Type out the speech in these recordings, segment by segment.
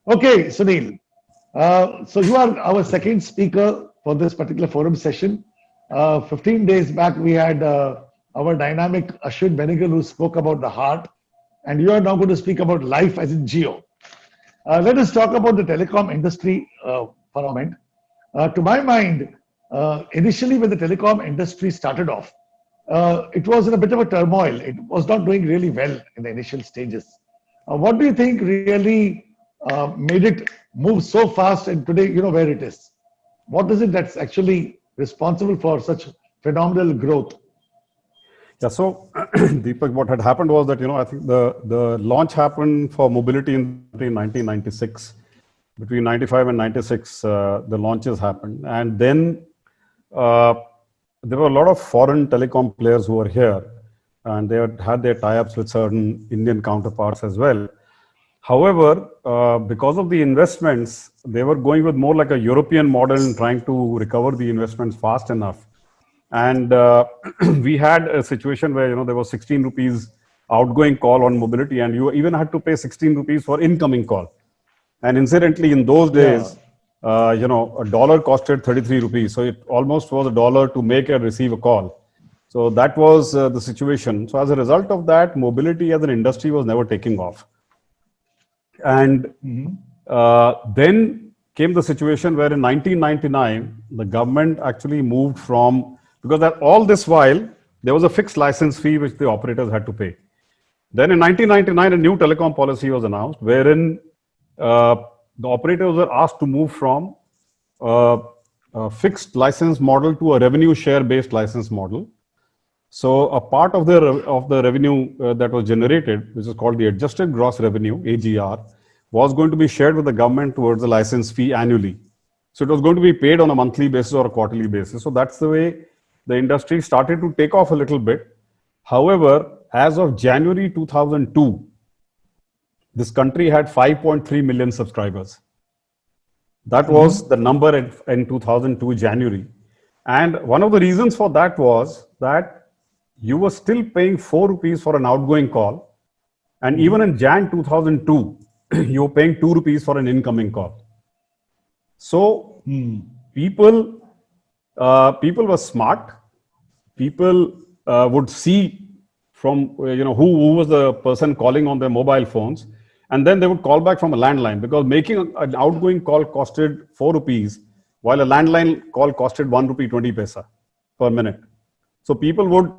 Okay, Sunil. So you are our second speaker for this particular forum session. 15 days back, we had our dynamic Ashwin Benegal who spoke about the heart, and you are now going to speak about life as in Geo. Let us talk about the telecom industry for a moment. To my mind, initially when the telecom industry started off, it was in a bit of a turmoil. It was not doing really well in the initial stages. What do you think really made it move so fast and today, where it is? What is it that's actually responsible for such phenomenal growth? Yeah, so Deepak, what had happened was that, I think the launch happened for mobility in 1996. Between 95 and 96, the launches happened. And then uh, there were a lot of foreign telecom players who were here, and they had their tie-ups with certain Indian counterparts as well. However, because of the investments, they were going with more like a European model and trying to recover the investments fast enough. And we had a situation where there was 16 rupees outgoing call on mobility, and you even had to pay 16 rupees for incoming call. And incidentally, in those Yeah. days, a dollar costed 33 rupees, so it almost was a dollar to make and receive a call. So that was the situation. So as a result of that, mobility as an industry was never taking off. And then came the situation where in 1999, the government actually moved from, because that all this while, there was a fixed license fee which the operators had to pay. Then in 1999, a new telecom policy was announced, wherein uh, the operators were asked to move from a fixed license model to a revenue share based license model. So a part of the revenue that was generated, which is called the adjusted gross revenue (AGR), was going to be shared with the government towards the license fee annually. So it was going to be paid on a monthly basis or a quarterly basis. So that's the way the industry started to take off a little bit. However, as of January 2002, this country had 5.3 million subscribers. That was the number in 2002 January. And one of the reasons for that was that you were still paying 4 rupees for an outgoing call. And even in Jan 2002, you were paying 2 rupees for an incoming call. So people, people were smart. People would see from who was the person calling on their mobile phones, and then they would call back from a landline, because making an outgoing call costed 4 rupees, while a landline call costed 1 rupee 20 paisa per minute. So people would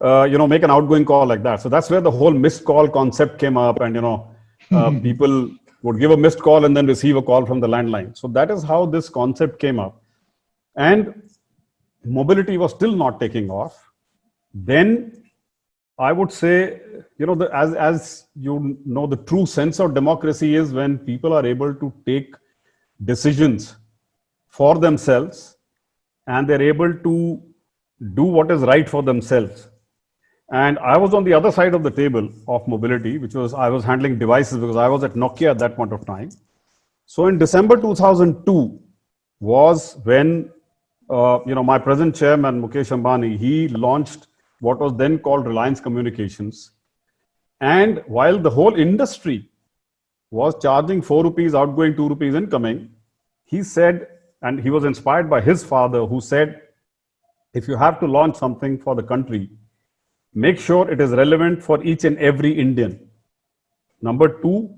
make an outgoing call like that. So that's where the whole missed call concept came up, and people would give a missed call and then receive a call from the landline. So that is how this concept came up, and mobility was still not taking off. Then I would say, as you know, the true sense of democracy is when people are able to take decisions for themselves, and they're able to do what is right for themselves. And I was on the other side of the table of mobility, which was I was handling devices, because I was at Nokia at that point of time. So in December 2002 was when my present chairman Mukesh Ambani, he launched what was then called Reliance Communications. And while the whole industry was charging 4 rupees outgoing, 2 rupees incoming, he said, and he was inspired by his father, who said, if you have to launch something for the country, make sure it is relevant for each and every Indian. Number two,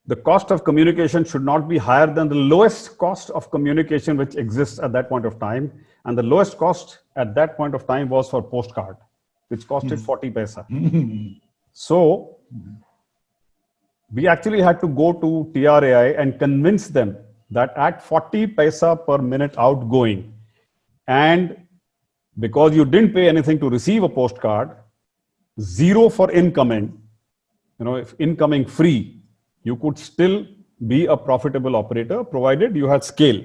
the cost of communication should not be higher than the lowest cost of communication which exists at that point of time. And the lowest cost at that point of time was for postcard, which costed 40 paisa. So we actually had to go to TRAI and convince them that at 40 paisa per minute outgoing, and because you didn't pay anything to receive a postcard, zero for incoming, if incoming free, you could still be a profitable operator provided you had scale.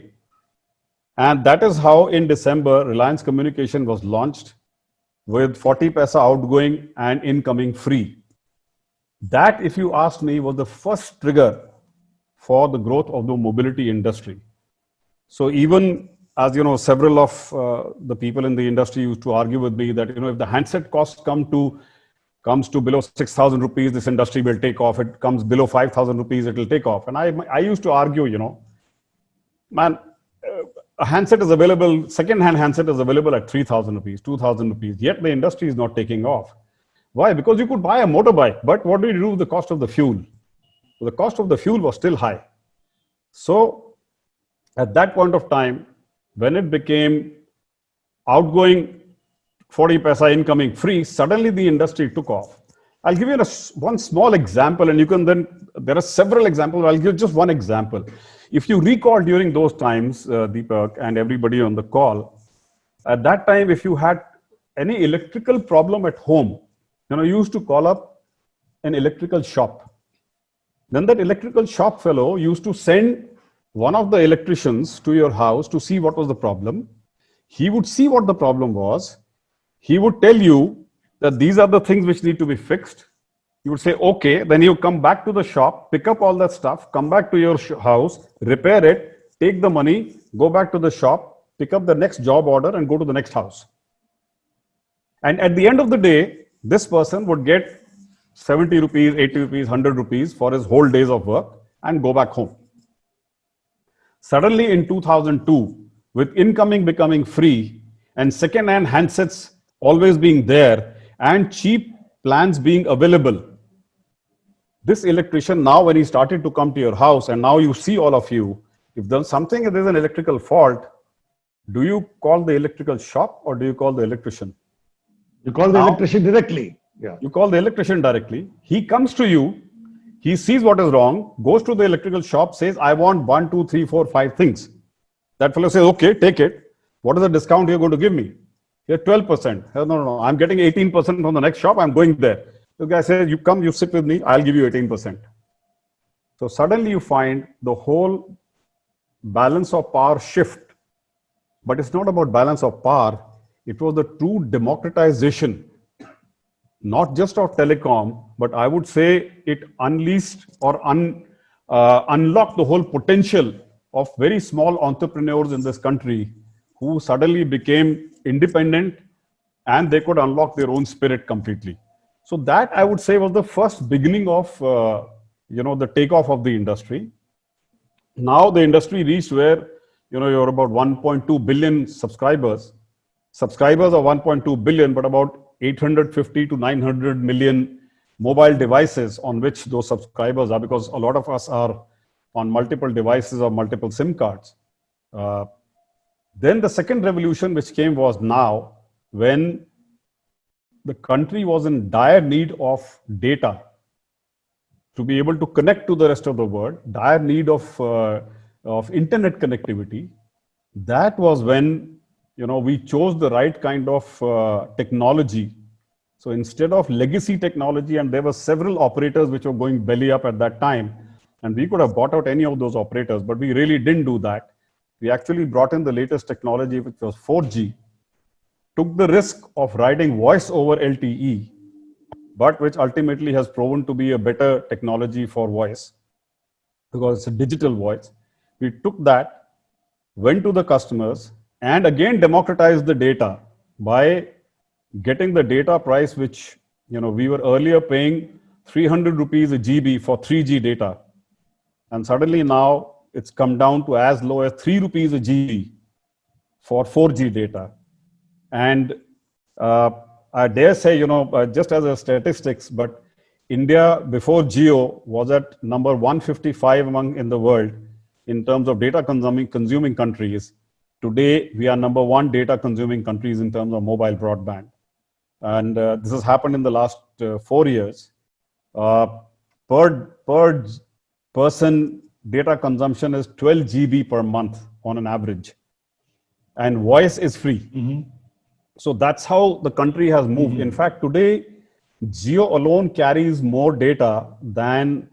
And that is how in December, Reliance Communication was launched with 40 paisa outgoing and incoming free. That, if you asked me, was the first trigger for the growth of the mobility industry. So even as several of the people in the industry used to argue with me that if the handset costs come comes to below 6,000 rupees, this industry will take off. It comes below 5,000 rupees, it will take off. And I used to argue, man, a handset is available, second-hand handset is available at 3,000 rupees, 2,000 rupees, yet the industry is not taking off. Why? Because you could buy a motorbike, but what do you do with the cost of the fuel? So the cost of the fuel was still high. So at that point of time, when it became outgoing 40 paisa, incoming free, suddenly the industry took off. I'll give you one small example, and you can then, there are several examples. I'll give just one example. If you recall during those times, Deepak and everybody on the call, at that time, if you had any electrical problem at home, you used to call up an electrical shop. Then that electrical shop fellow used to send one of the electricians to your house to see what was the problem. He would see what the problem was. He would tell you that these are the things which need to be fixed. You would say, okay, then you come back to the shop, pick up all that stuff, come back to your house, repair it, take the money, go back to the shop, pick up the next job order and go to the next house. And at the end of the day, this person would get 70 rupees, 80 rupees, 100 rupees for his whole days of work and go back home. Suddenly in 2002, with incoming becoming free and second-hand handsets always being there and cheap plans being available, this electrician now, when he started to come to your house, and now you see all of you, if there's an electrical fault, do you call the electrical shop or do you call the electrician? You call the electrician directly. Yeah. You call the electrician directly. He comes to you, he sees what is wrong, goes to the electrical shop, says, I want 1, 2, 3, 4, 5 things. That fellow says, okay, take it. What is the discount you're going to give me? You're 12%. No, I'm getting 18% from the next shop. I'm going there. The guy says, you come, you sit with me, I'll give you 18%. So suddenly you find the whole balance of power shift. But it's not about balance of power. It was the true democratization, not just of telecom, but I would say it unleashed or unlocked the whole potential of very small entrepreneurs in this country who suddenly became independent and they could unlock their own spirit completely. So that I would say was the first beginning of the takeoff of the industry. Now the industry reached where you're about 1.2 billion subscribers. Subscribers are 1.2 billion, but about 850 to 900 million mobile devices on which those subscribers are, because a lot of us are on multiple devices or multiple SIM cards. Then the second revolution which came was now, when the country was in dire need of data to be able to connect to the rest of the world, dire need of internet connectivity. That was when we chose the right kind of technology. So instead of legacy technology, and there were several operators which were going belly up at that time, and we could have bought out any of those operators, but we really didn't do that. We actually brought in the latest technology, which was 4G, took the risk of riding voice over LTE, but which ultimately has proven to be a better technology for voice because it's a digital voice. We took that, went to the customers, and again democratized the data by getting the data price, which we were earlier paying 300 rupees a GB for 3G data. And suddenly now it's come down to as low as 3 rupees a GB for 4G data. And I dare say, just as a statistics, but India before Jio was at number 155 in the world in terms of data consuming countries. Today, we are number 1 data consuming countries in terms of mobile broadband. And this has happened in the last 4 years. Per person, data consumption is 12 GB per month on an average. And voice is free. Mm-hmm. So that's how the country has moved. Mm-hmm. In fact, today, Jio alone carries more data than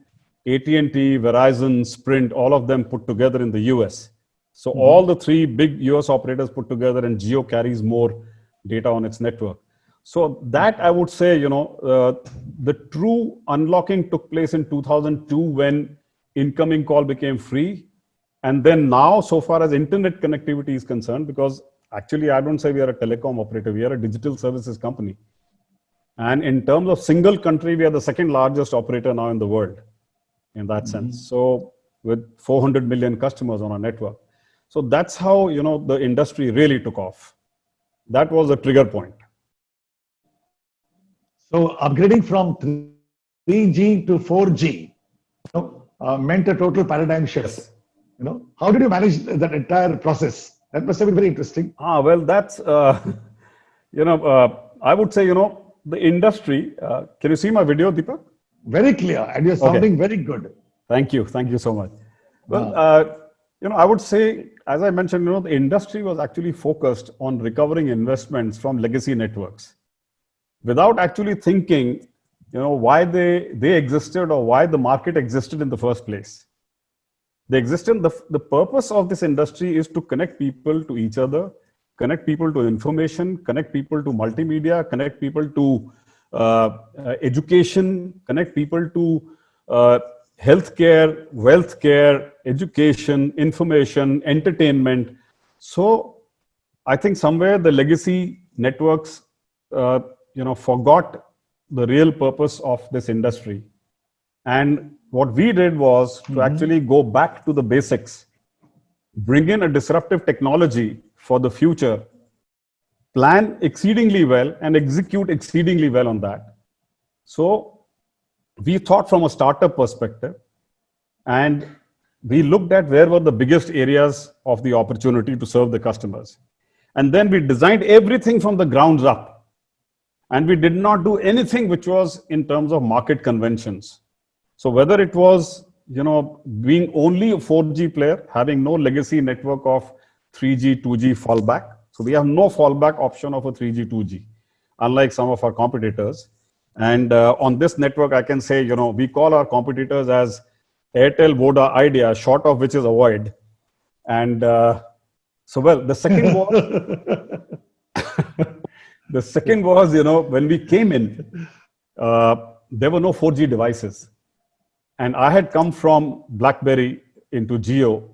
AT&T, Verizon, Sprint, all of them put together in the US. So all the 3 big US operators put together, and Jio carries more data on its network. So that I would say, the true unlocking took place in 2002 when incoming call became free. And then now, so far as internet connectivity is concerned, because actually I don't say we are a telecom operator, we are a digital services company. And in terms of single country, we are the second largest operator now in the world in that sense. So with 400 million customers on our network. So that's how, the industry really took off. That was a trigger point. So upgrading from 3G to 4G, meant a total paradigm shift. Yes. How did you manage that entire process? That must have been very interesting. Well, that's, I would say, the industry, can you see my video, Deepak? Very clear, and you're Okay. sounding very good. Thank you. Thank you so much. Well, I would say, as I mentioned, the industry was actually focused on recovering investments from legacy networks without actually thinking, why they existed or why the market existed in the first place. They existed. The purpose of this industry is to connect people to each other, connect people to information, connect people to multimedia, connect people to education, connect people to healthcare, wealth care, education, information, entertainment. So I think somewhere the legacy networks, forgot the real purpose of this industry. And what we did was to actually go back to the basics, bring in a disruptive technology for the future, plan exceedingly well and execute exceedingly well on that. So we thought from a startup perspective, and we looked at where were the biggest areas of the opportunity to serve the customers. And then we designed everything from the grounds up. And we did not do anything which was in terms of market conventions. So whether it was, being only a 4G player, having no legacy network of 3G, 2G fallback. So we have no fallback option of a 3G, 2G, unlike some of our competitors. And on this network, I can say, we call our competitors as Airtel, Voda, Idea, short of which is avoid. And the second was, when we came in, there were no 4G devices. And I had come from BlackBerry into Jio,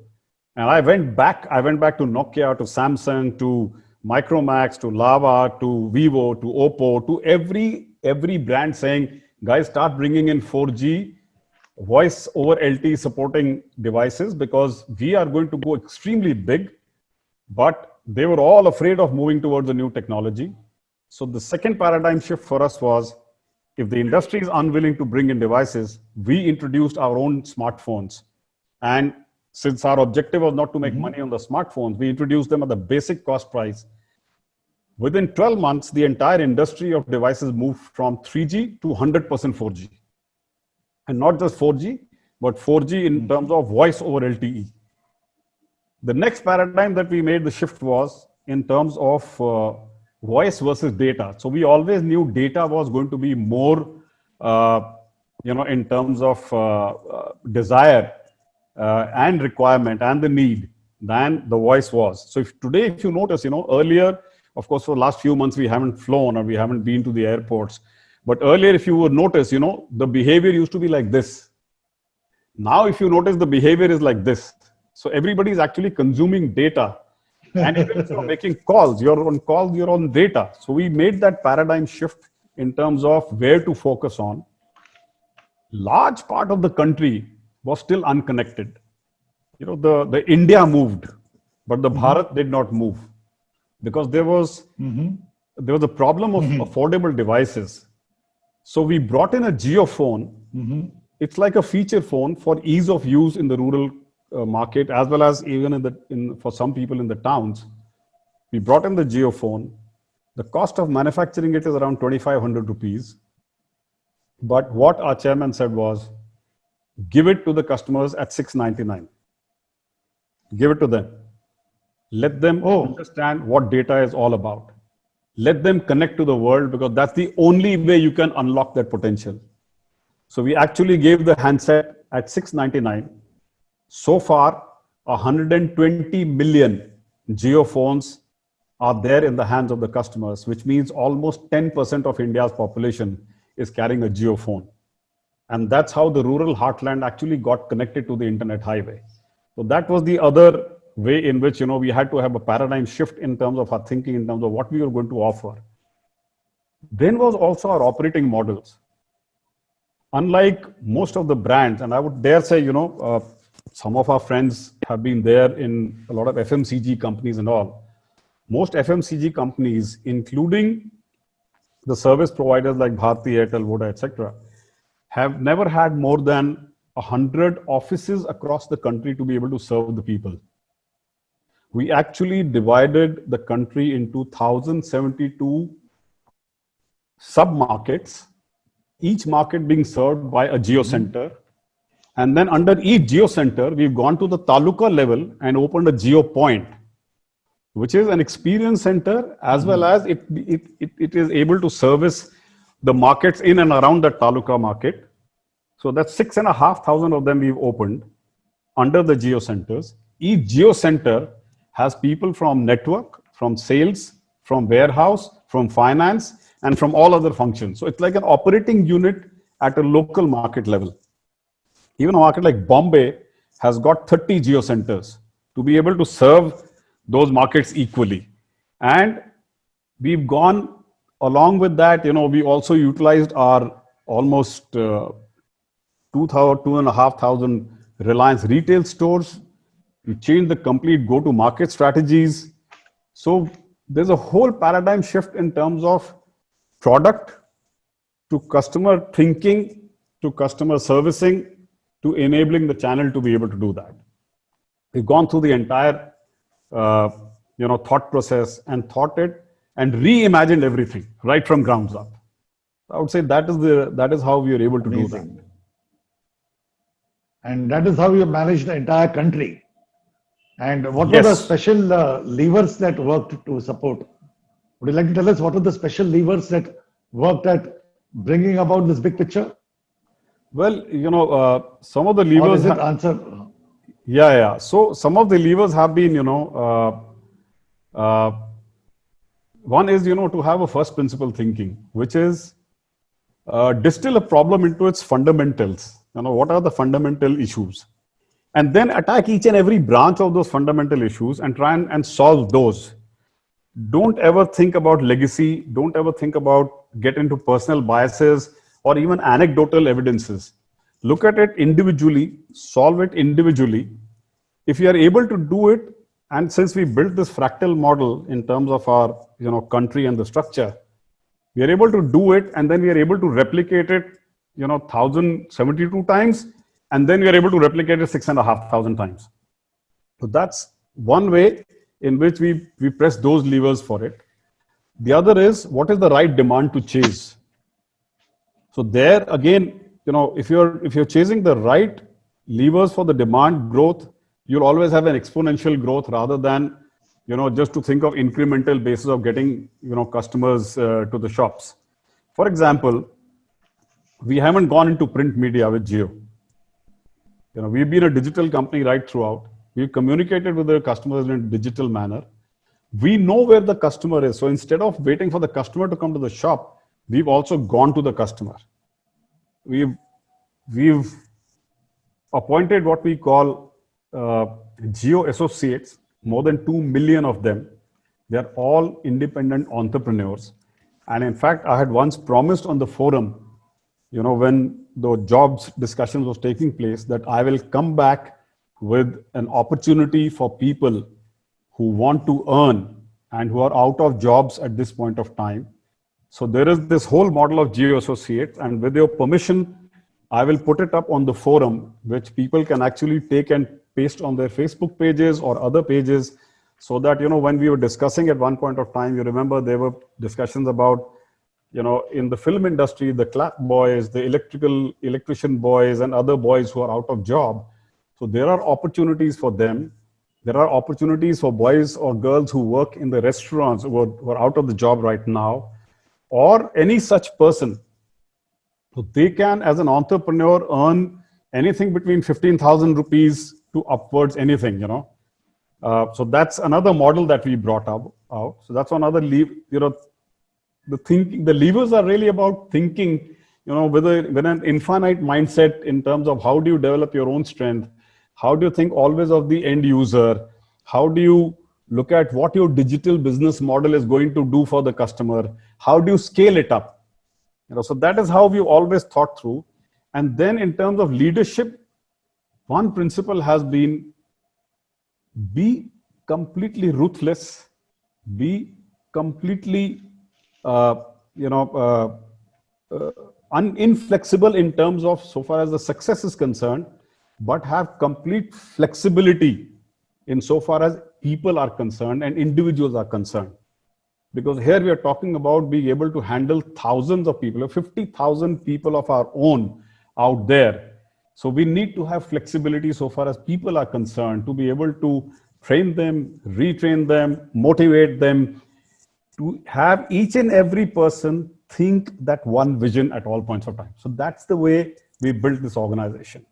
and I went back to Nokia, to Samsung, to Micromax, to Lava, to Vivo, to Oppo, to every brand saying, guys, start bringing in 4G voice over LTE supporting devices because we are going to go extremely big. But they were all afraid of moving towards a new technology. So the second paradigm shift for us was, if the industry is unwilling to bring in devices, we introduced our own smartphones. And since our objective was not to make money on the smartphones, we introduced them at the basic cost price. Within 12 months, the entire industry of devices moved from 3G to 100% 4G. And not just 4G, but 4G in terms of voice over LTE. The next paradigm that we made the shift was in terms of voice versus data. So we always knew data was going to be more, in terms of desire and requirement and the need than the voice was. So today, if you notice, earlier, of course, for the last few months, we haven't flown or we haven't been to the airports. But earlier, if you would notice, the behavior used to be like this. Now, if you notice, the behavior is like this. So everybody is actually consuming data. And even if you're making calls, you're on data. So we made that paradigm shift in terms of where to focus on. Large part of the country was still unconnected. The India moved, but the Bharat did not move because there was a problem of affordable devices. So we brought in a JioPhone. It's like a feature phone for ease of use in the rural market, as well as even for some people in the towns. We brought in the JioPhone. The cost of manufacturing it is around 2,500 rupees. But what our chairman said was, give it to the customers at 699. Give it to them. Let them understand what data is all about. Let them connect to the world, because that's the only way you can unlock that potential. So we actually gave the handset at 699. So far, 120 million JioPhones are there in the hands of the customers, which means almost 10% of India's population is carrying a JioPhone. And that's how the rural heartland actually got connected to the internet highway. So that was the other way in which, we had to have a paradigm shift in terms of our thinking, in terms of what we were going to offer. Then was also our operating models. Unlike most of the brands, and I would dare say, some of our friends have been there in a lot of FMCG companies and all. Most FMCG companies, including the service providers like Bharti, Airtel, Voda, etc., have never had more than 100 offices across the country to be able to serve the people. We actually divided the country into 1,072 sub-markets, each market being served by a geo center. And then under each geo center, we've gone to the taluka level and opened a geo point, which is an experience center, as well as it is able to service the markets in and around the taluka market. So that's 6,500 of them we've opened under the geo centers. Each geo center has people from network, from sales, from warehouse, from finance, and from all other functions. So it's like an operating unit at a local market level. Even a market like Bombay has got 30 geo centers to be able to serve those markets equally. And we've gone along with that, we also utilized our almost 2,500 Reliance retail stores. We changed the complete go-to-market strategies. So there's a whole paradigm shift in terms of product to customer thinking, to customer servicing, to enabling the channel to be able to do that. We've gone through the entire thought process and thought it and reimagined everything right from grounds up. I would say that is how we are able to do that. And that is how you manage the entire country. And what were the special levers that worked to support? Would you like to tell us what are the special levers that worked at bringing about this big picture? Well, some of the levers. Or is it answer? Yeah. So some of the levers have been, one is, to have a first principle thinking, which is distill a problem into its fundamentals. What are the fundamental issues? And then attack each and every branch of those fundamental issues and try and solve those. Don't ever think about legacy. Don't ever think about get into personal biases or even anecdotal evidences. Look at it individually, solve it individually. If you are able to do it, and since we built this fractal model in terms of our country and the structure, we are able to do it, and then we are able to replicate it 1,072 times, and then we are able to replicate it 6,500 times. So that's one way in which we press those levers for it. The other is, what is the right demand to chase? So there again, if you're chasing the right levers for the demand growth, you'll always have an exponential growth rather than just to think of incremental basis of getting customers to the shops. For example, we haven't gone into print media with Jio. We've been a digital company right throughout. We've communicated with the customers in a digital manner. We know where the customer is. So instead of waiting for the customer to come to the shop, we've also gone to the customer. We've appointed what we call Jio associates, more than 2 million of them. They're all independent entrepreneurs. And in fact, I had once promised on the forum, when the jobs discussions was taking place, that I will come back with an opportunity for people who want to earn and who are out of jobs at this point of time. So there is this whole model of Jio associates, and with your permission, I will put it up on the forum, which people can actually take and paste on their Facebook pages or other pages, so that, when we were discussing at one point of time, you remember there were discussions about, in the film industry, the clap boys, the electrician boys, and other boys who are out of job. So there are opportunities for them. There are opportunities for boys or girls who work in the restaurants who are out of the job right now, or any such person. So they can, as an entrepreneur, earn anything between 15,000 rupees to upwards anything, So that's another model that we brought out. So that's another the levers are really about thinking, with an infinite mindset in terms of how do you develop your own strength? How do you think always of the end user? How do you look at what your digital business model is going to do for the customer. How do you scale it up? So that is how we always thought through. And then in terms of leadership, one principle has been be completely ruthless, be completely, uh, you know, inflexible in terms of so far as the success is concerned, but have complete flexibility in so far as people are concerned and individuals are concerned. Because here we are talking about being able to handle thousands of people, 50,000 people of our own out there. So we need to have flexibility so far as people are concerned to be able to train them, retrain them, motivate them, to have each and every person think that one vision at all points of time. So that's the way we built this organization.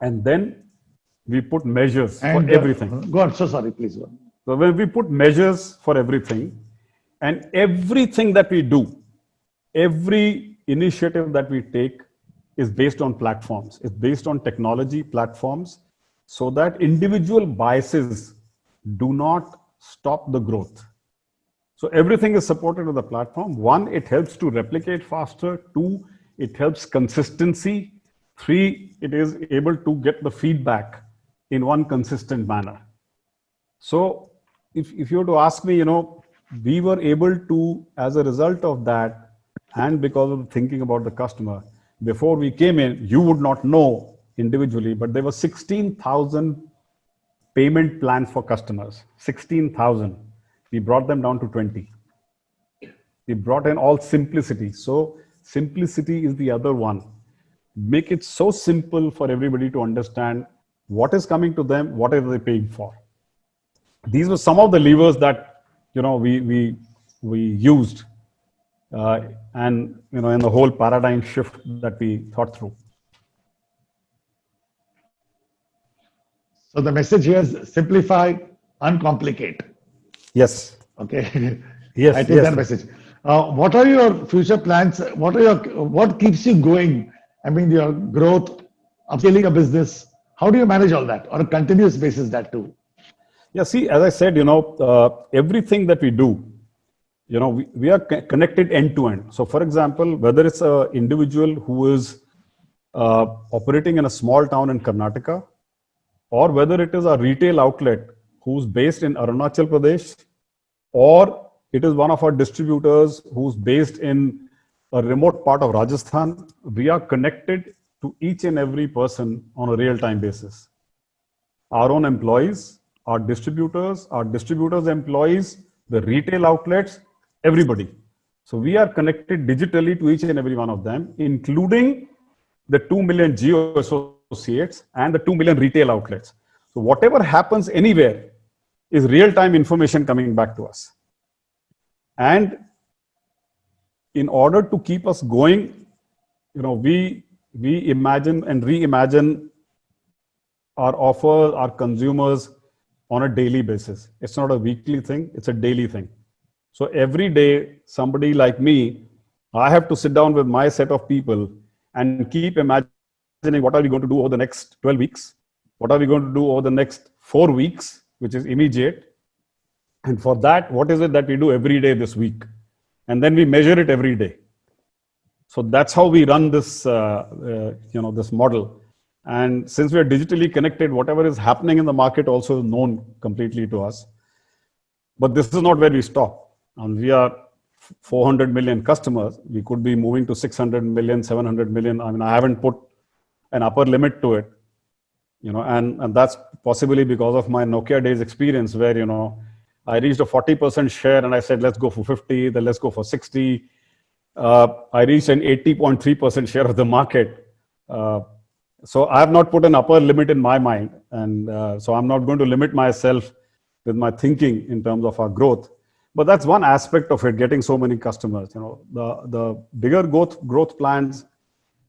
And then we put measures for And everything. go on. So sorry, please go on. So when we put measures for everything, and everything that we do, every initiative that we take is based on platforms. It's based on technology platforms, so that individual biases do not stop the growth. So everything is supported with the platform. One, it helps to replicate faster. Two, it helps consistency. Three, it is able to get the feedback in one consistent manner. So if you were to ask me, we were able to, as a result of that, and because of thinking about the customer, before we came in, you would not know individually, but there were 16,000 payment plans for customers. 16,000. We brought them down to 20. We brought in all simplicity. So simplicity is the other one. Make it so simple for everybody to understand what is coming to them, what are they paying for. These were some of the levers that we used, and in the whole paradigm shift that we thought through. So the message here is simplify, uncomplicate. Yes. Okay. Yes. I take that message. What are your future plans? What keeps you going? I mean, your growth, upscaling a business. How do you manage all that on a continuous basis? That too. Yeah. See, as I said, everything that we do, we are connected end to end. So, for example, whether it's an individual who is operating in a small town in Karnataka, or whether it is a retail outlet who's based in Arunachal Pradesh, or it is one of our distributors who's based in a remote part of Rajasthan, we are connected to each and every person on a real-time basis. Our own employees, our distributors' employees, the retail outlets, everybody. So we are connected digitally to each and every one of them, including the 2 million geo associates and the 2 million retail outlets. So whatever happens anywhere is real-time information coming back to us. And in order to keep us going, we imagine and reimagine our offers, our consumers on a daily basis. It's not a weekly thing, it's a daily thing. So every day, somebody like me, I have to sit down with my set of people and keep imagining what are we going to do over the next 12 weeks? What are we going to do over the next 4 weeks, which is immediate? And for that, what is it that we do every day this week? And then we measure it every day. So that's how we run this, this model. And since we are digitally connected, whatever is happening in the market also is known completely to us. But this is not where we stop. And we are 400 million customers. We could be moving to 600 million, 700 million. I mean, I haven't put an upper limit to it, and that's possibly because of my Nokia days experience where, I reached a 40% share and I said, let's go for 50, then let's go for 60. I reached an 80.3% share of the market. So I have not put an upper limit in my mind. And so I'm not going to limit myself with my thinking in terms of our growth. But that's one aspect of it, getting so many customers. The bigger growth plans,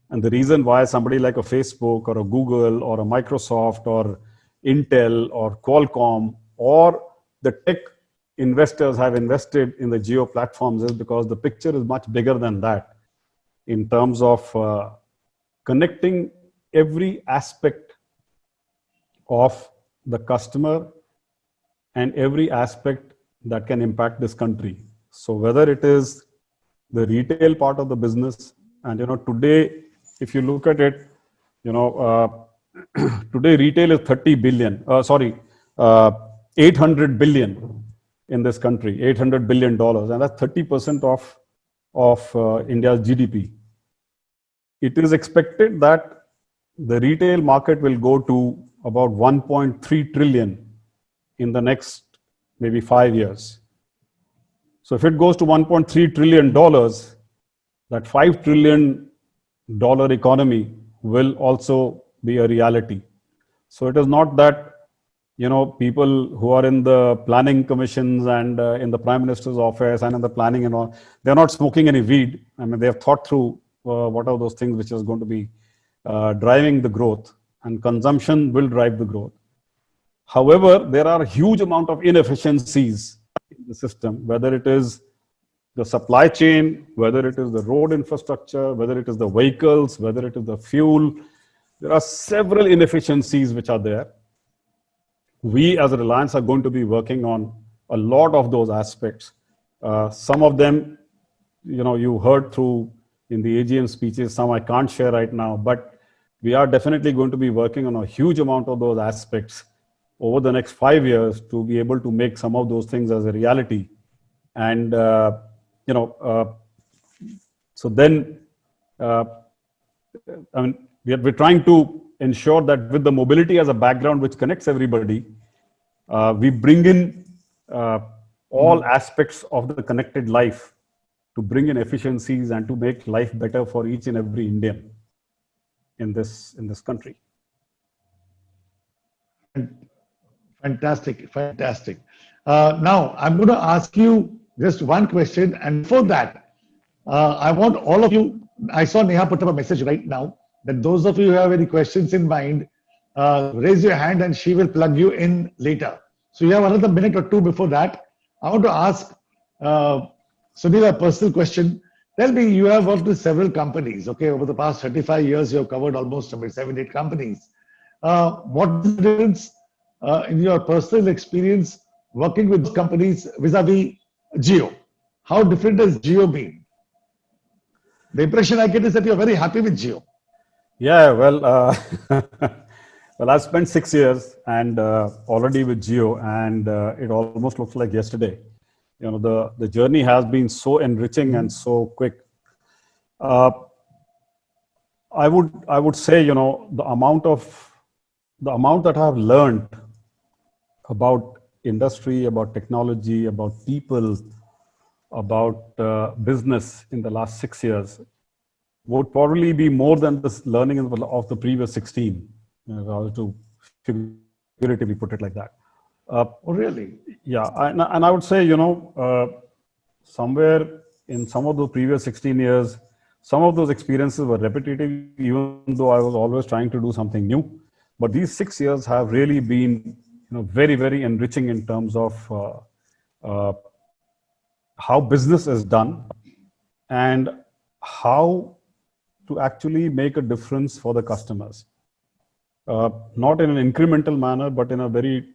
and the reason why somebody like a Facebook or a Google or a Microsoft or Intel or Qualcomm or the tech investors have invested in the geo platforms is because the picture is much bigger than that in terms of connecting every aspect of the customer and every aspect that can impact this country. So whether it is the retail part of the business, and today, if you look at it, you know, today retail is 30 billion. Uh, 800 billion in this country, $800 billion, and that's 30% of India's GDP. It is expected that the retail market will go to about 1.3 trillion in the next maybe 5 years. So if it goes to $1.3 trillion, that $5 trillion economy will also be a reality. So it is not that, people who are in the planning commissions and in the Prime Minister's office and in the planning and all, they're not smoking any weed. I mean, they have thought through what are those things which is going to be driving the growth, and consumption will drive the growth. However, there are a huge amount of inefficiencies in the system, whether it is the supply chain, whether it is the road infrastructure, whether it is the vehicles, whether it is the fuel. There are several inefficiencies which are there. We as a Reliance are going to be working on a lot of those aspects. Some of them, you heard through in the AGM speeches, some I can't share right now, but we are definitely going to be working on a huge amount of those aspects over the next 5 years to be able to make some of those things as a reality. And, so then, we're trying to ensure that with the mobility as a background which connects everybody, we bring in all aspects of the connected life to bring in efficiencies and to make life better for each and every Indian in this country. Fantastic, fantastic. Now, I'm going to ask you just one question. And before that, I want all of you, I saw Neha put up a message right now that those of you who have any questions in mind, raise your hand and she will plug you in later. So you have another minute or two before that. I want to ask Sunil a personal question. Tell me, you have worked with several companies, okay? Over the past 35 years, you have covered almost 7, 8 companies. What is the difference in your personal experience working with companies vis-a-vis Jio? How different has Jio been? The impression I get is that you're very happy with Jio. Yeah, well, well, I've spent 6 years and already with Jio, and it almost looks like yesterday. The journey has been so enriching and so quick. I would say, the amount that I have learned about industry, about technology, about people, about business in the last 6 years would probably be more than this learning of the previous 16, if I was to figuratively put it like that. Oh, really? Yeah, and I would say, somewhere in some of the previous 16 years, some of those experiences were repetitive, even though I was always trying to do something new. But these 6 years have really been, very, very enriching in terms of how business is done and how to actually make a difference for the customers. Not in an incremental manner, but in a very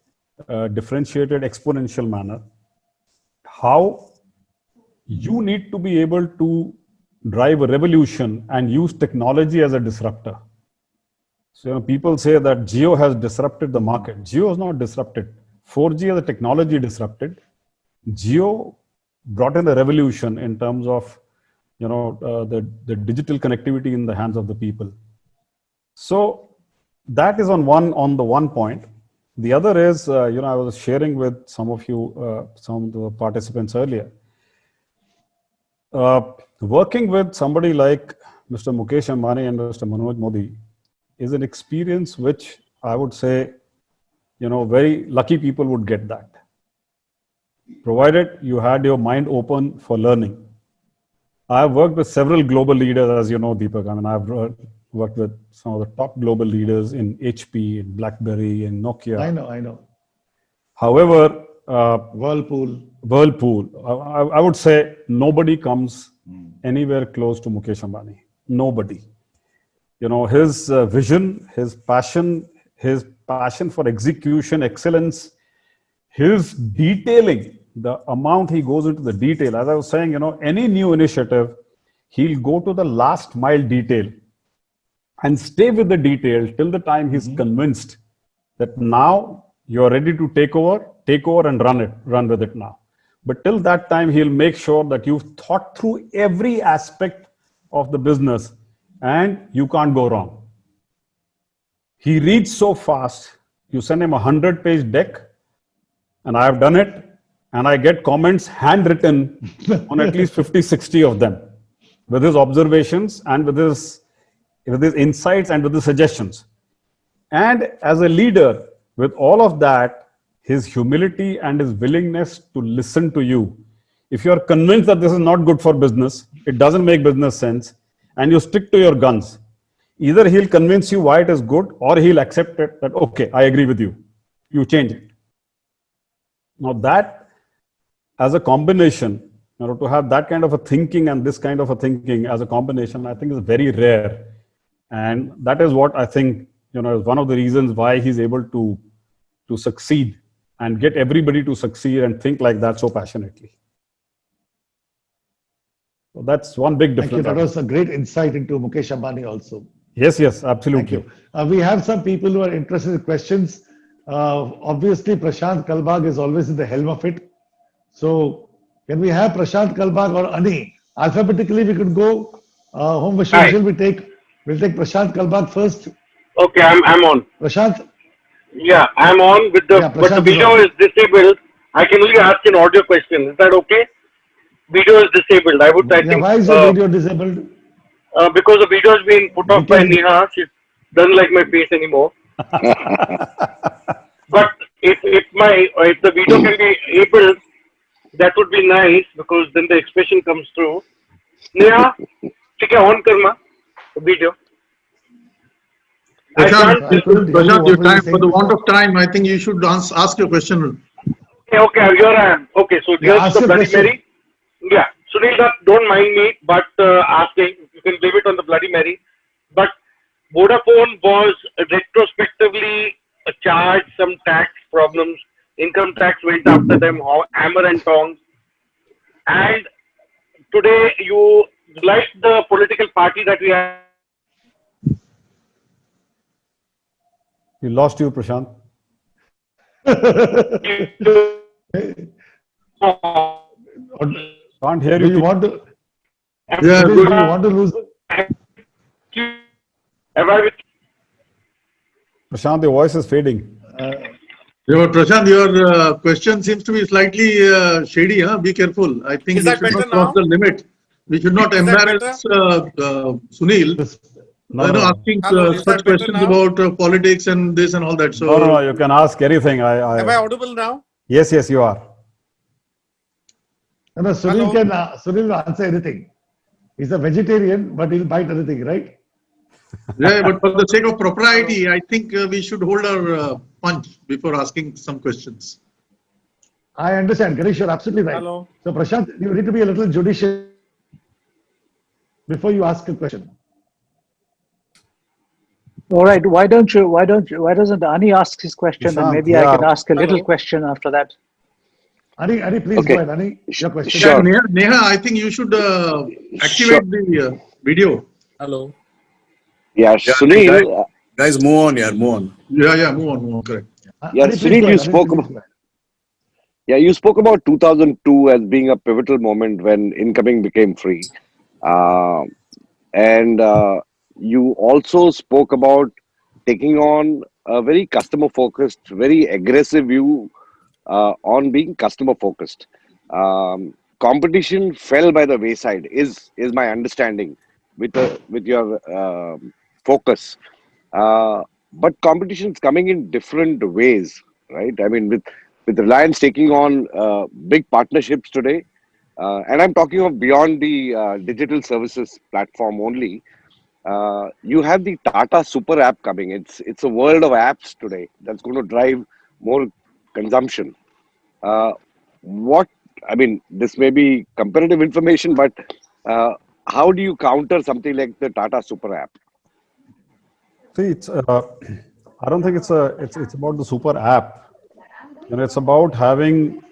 differentiated, exponential manner. How you need to be able to drive a revolution and use technology as a disruptor. So people say that Jio has disrupted the market. Jio is not disrupted. 4G as a technology disrupted. Jio brought in a revolution in terms of the digital connectivity in the hands of the people. So that is on the one point. The other is, I was sharing with some of you, some of the participants earlier. Working with somebody like Mr. Mukesh Ambani and Mr. Manoj Modi is an experience which I would say, very lucky people would get that. Provided you had your mind open for learning. I've worked with several global leaders, as you know, Deepak. I mean, I've worked with some of the top global leaders in HP, in BlackBerry, in Nokia. I know. However, Whirlpool. I would say nobody comes anywhere close to Mukesh Ambani. Nobody. His vision, his passion for execution, excellence, his detailing, the amount he goes into the detail, as I was saying, any new initiative, he'll go to the last mile detail and stay with the detail till the time he's convinced that now you're ready to take over and run with it now. But till that time, he'll make sure that you've thought through every aspect of the business and you can't go wrong. He reads so fast, you send him a 100-page deck, and I have done it, and I get comments handwritten on at least 50, 60 of them with his observations and with his insights and with the suggestions. And as a leader, with all of that, his humility and his willingness to listen to you. If you're convinced that this is not good for business, it doesn't make business sense, and you stick to your guns, either he'll convince you why it is good, or he'll accept it that, okay, I agree with you. You change it. Now that, as a combination, to have that kind of a thinking and this kind of a thinking as a combination, I think is very rare. And that is what I think, is one of the reasons why he's able to succeed and get everybody to succeed and think like that so passionately. So that's one big difference. Thank you. That was a great insight into Mukesh Ambani also. Yes, absolutely. Thank you. We have some people who are interested in questions. Obviously, Prashant Kalbag is always in the helm of it. So, can we have Prashant Kalbag or Ani? Alphabetically, we could go. Home Vishal, we'll take Prashant Kalbag first. Okay, I'm on. Prashant? Yeah, I'm on with but the video is disabled. I can only ask an audio question. Is that okay? Video is disabled. I think. Why is the video disabled? Because the video has been put off by Neha. She doesn't like my face anymore. But if the video can be able, that would be nice, because then the expression comes through. Neha, take on karna video. Prashant, your time, for the want of time, I think you should ask your question. Okay, here I am. Okay, so here's the Bloody Mary. Yeah, Sunil, don't mind me, but asking, you can blame it on the Bloody Mary. But Vodafone was retrospectively charged some tax problems. Income tax went after them, hammer and tongs. And today, you like the political party that we have. We lost you, Prashant. Can't hear you. Do you want to? Yeah, do you want to lose? Prashant, your voice is fading. Prashant, your question seems to be slightly shady. Huh? Be careful. I think we should not cross the limit. We should not embarrass Sunil. Asking such questions about politics and this and all that. So no, you can ask anything. Am I audible now? Yes, you are. No, Sunil will answer anything. He's a vegetarian, but he'll bite anything, right? Yeah, but for the sake of propriety, I think we should hold our punch before asking some questions. I understand. Ganesh, you're absolutely right. Hello. So, Prashant, you need to be a little judicious before you ask a question. All right. Why doesn't Ani ask his question, and maybe I can ask a little question after that. Ani, please go ahead. Ani, your question. Sure. Neha, I think you should activate the video. Hello. Yeah, Sunil. Guys, move on. Move on. Yeah, move on. Correct. Yeah, Sunil, you spoke about 2002 as being a pivotal moment when incoming became free. And you also spoke about taking on a very customer focused, very aggressive view on being customer focused. Competition fell by the wayside is my understanding with your focus. But competition is coming in different ways, right? I mean, with Reliance taking on big partnerships today, and I'm talking of beyond the digital services platform only. You have the Tata Super App coming. It's a world of apps today that's going to drive more consumption. This may be comparative information, but how do you counter something like the Tata Super App? See, I don't think it's about the super app. it's about having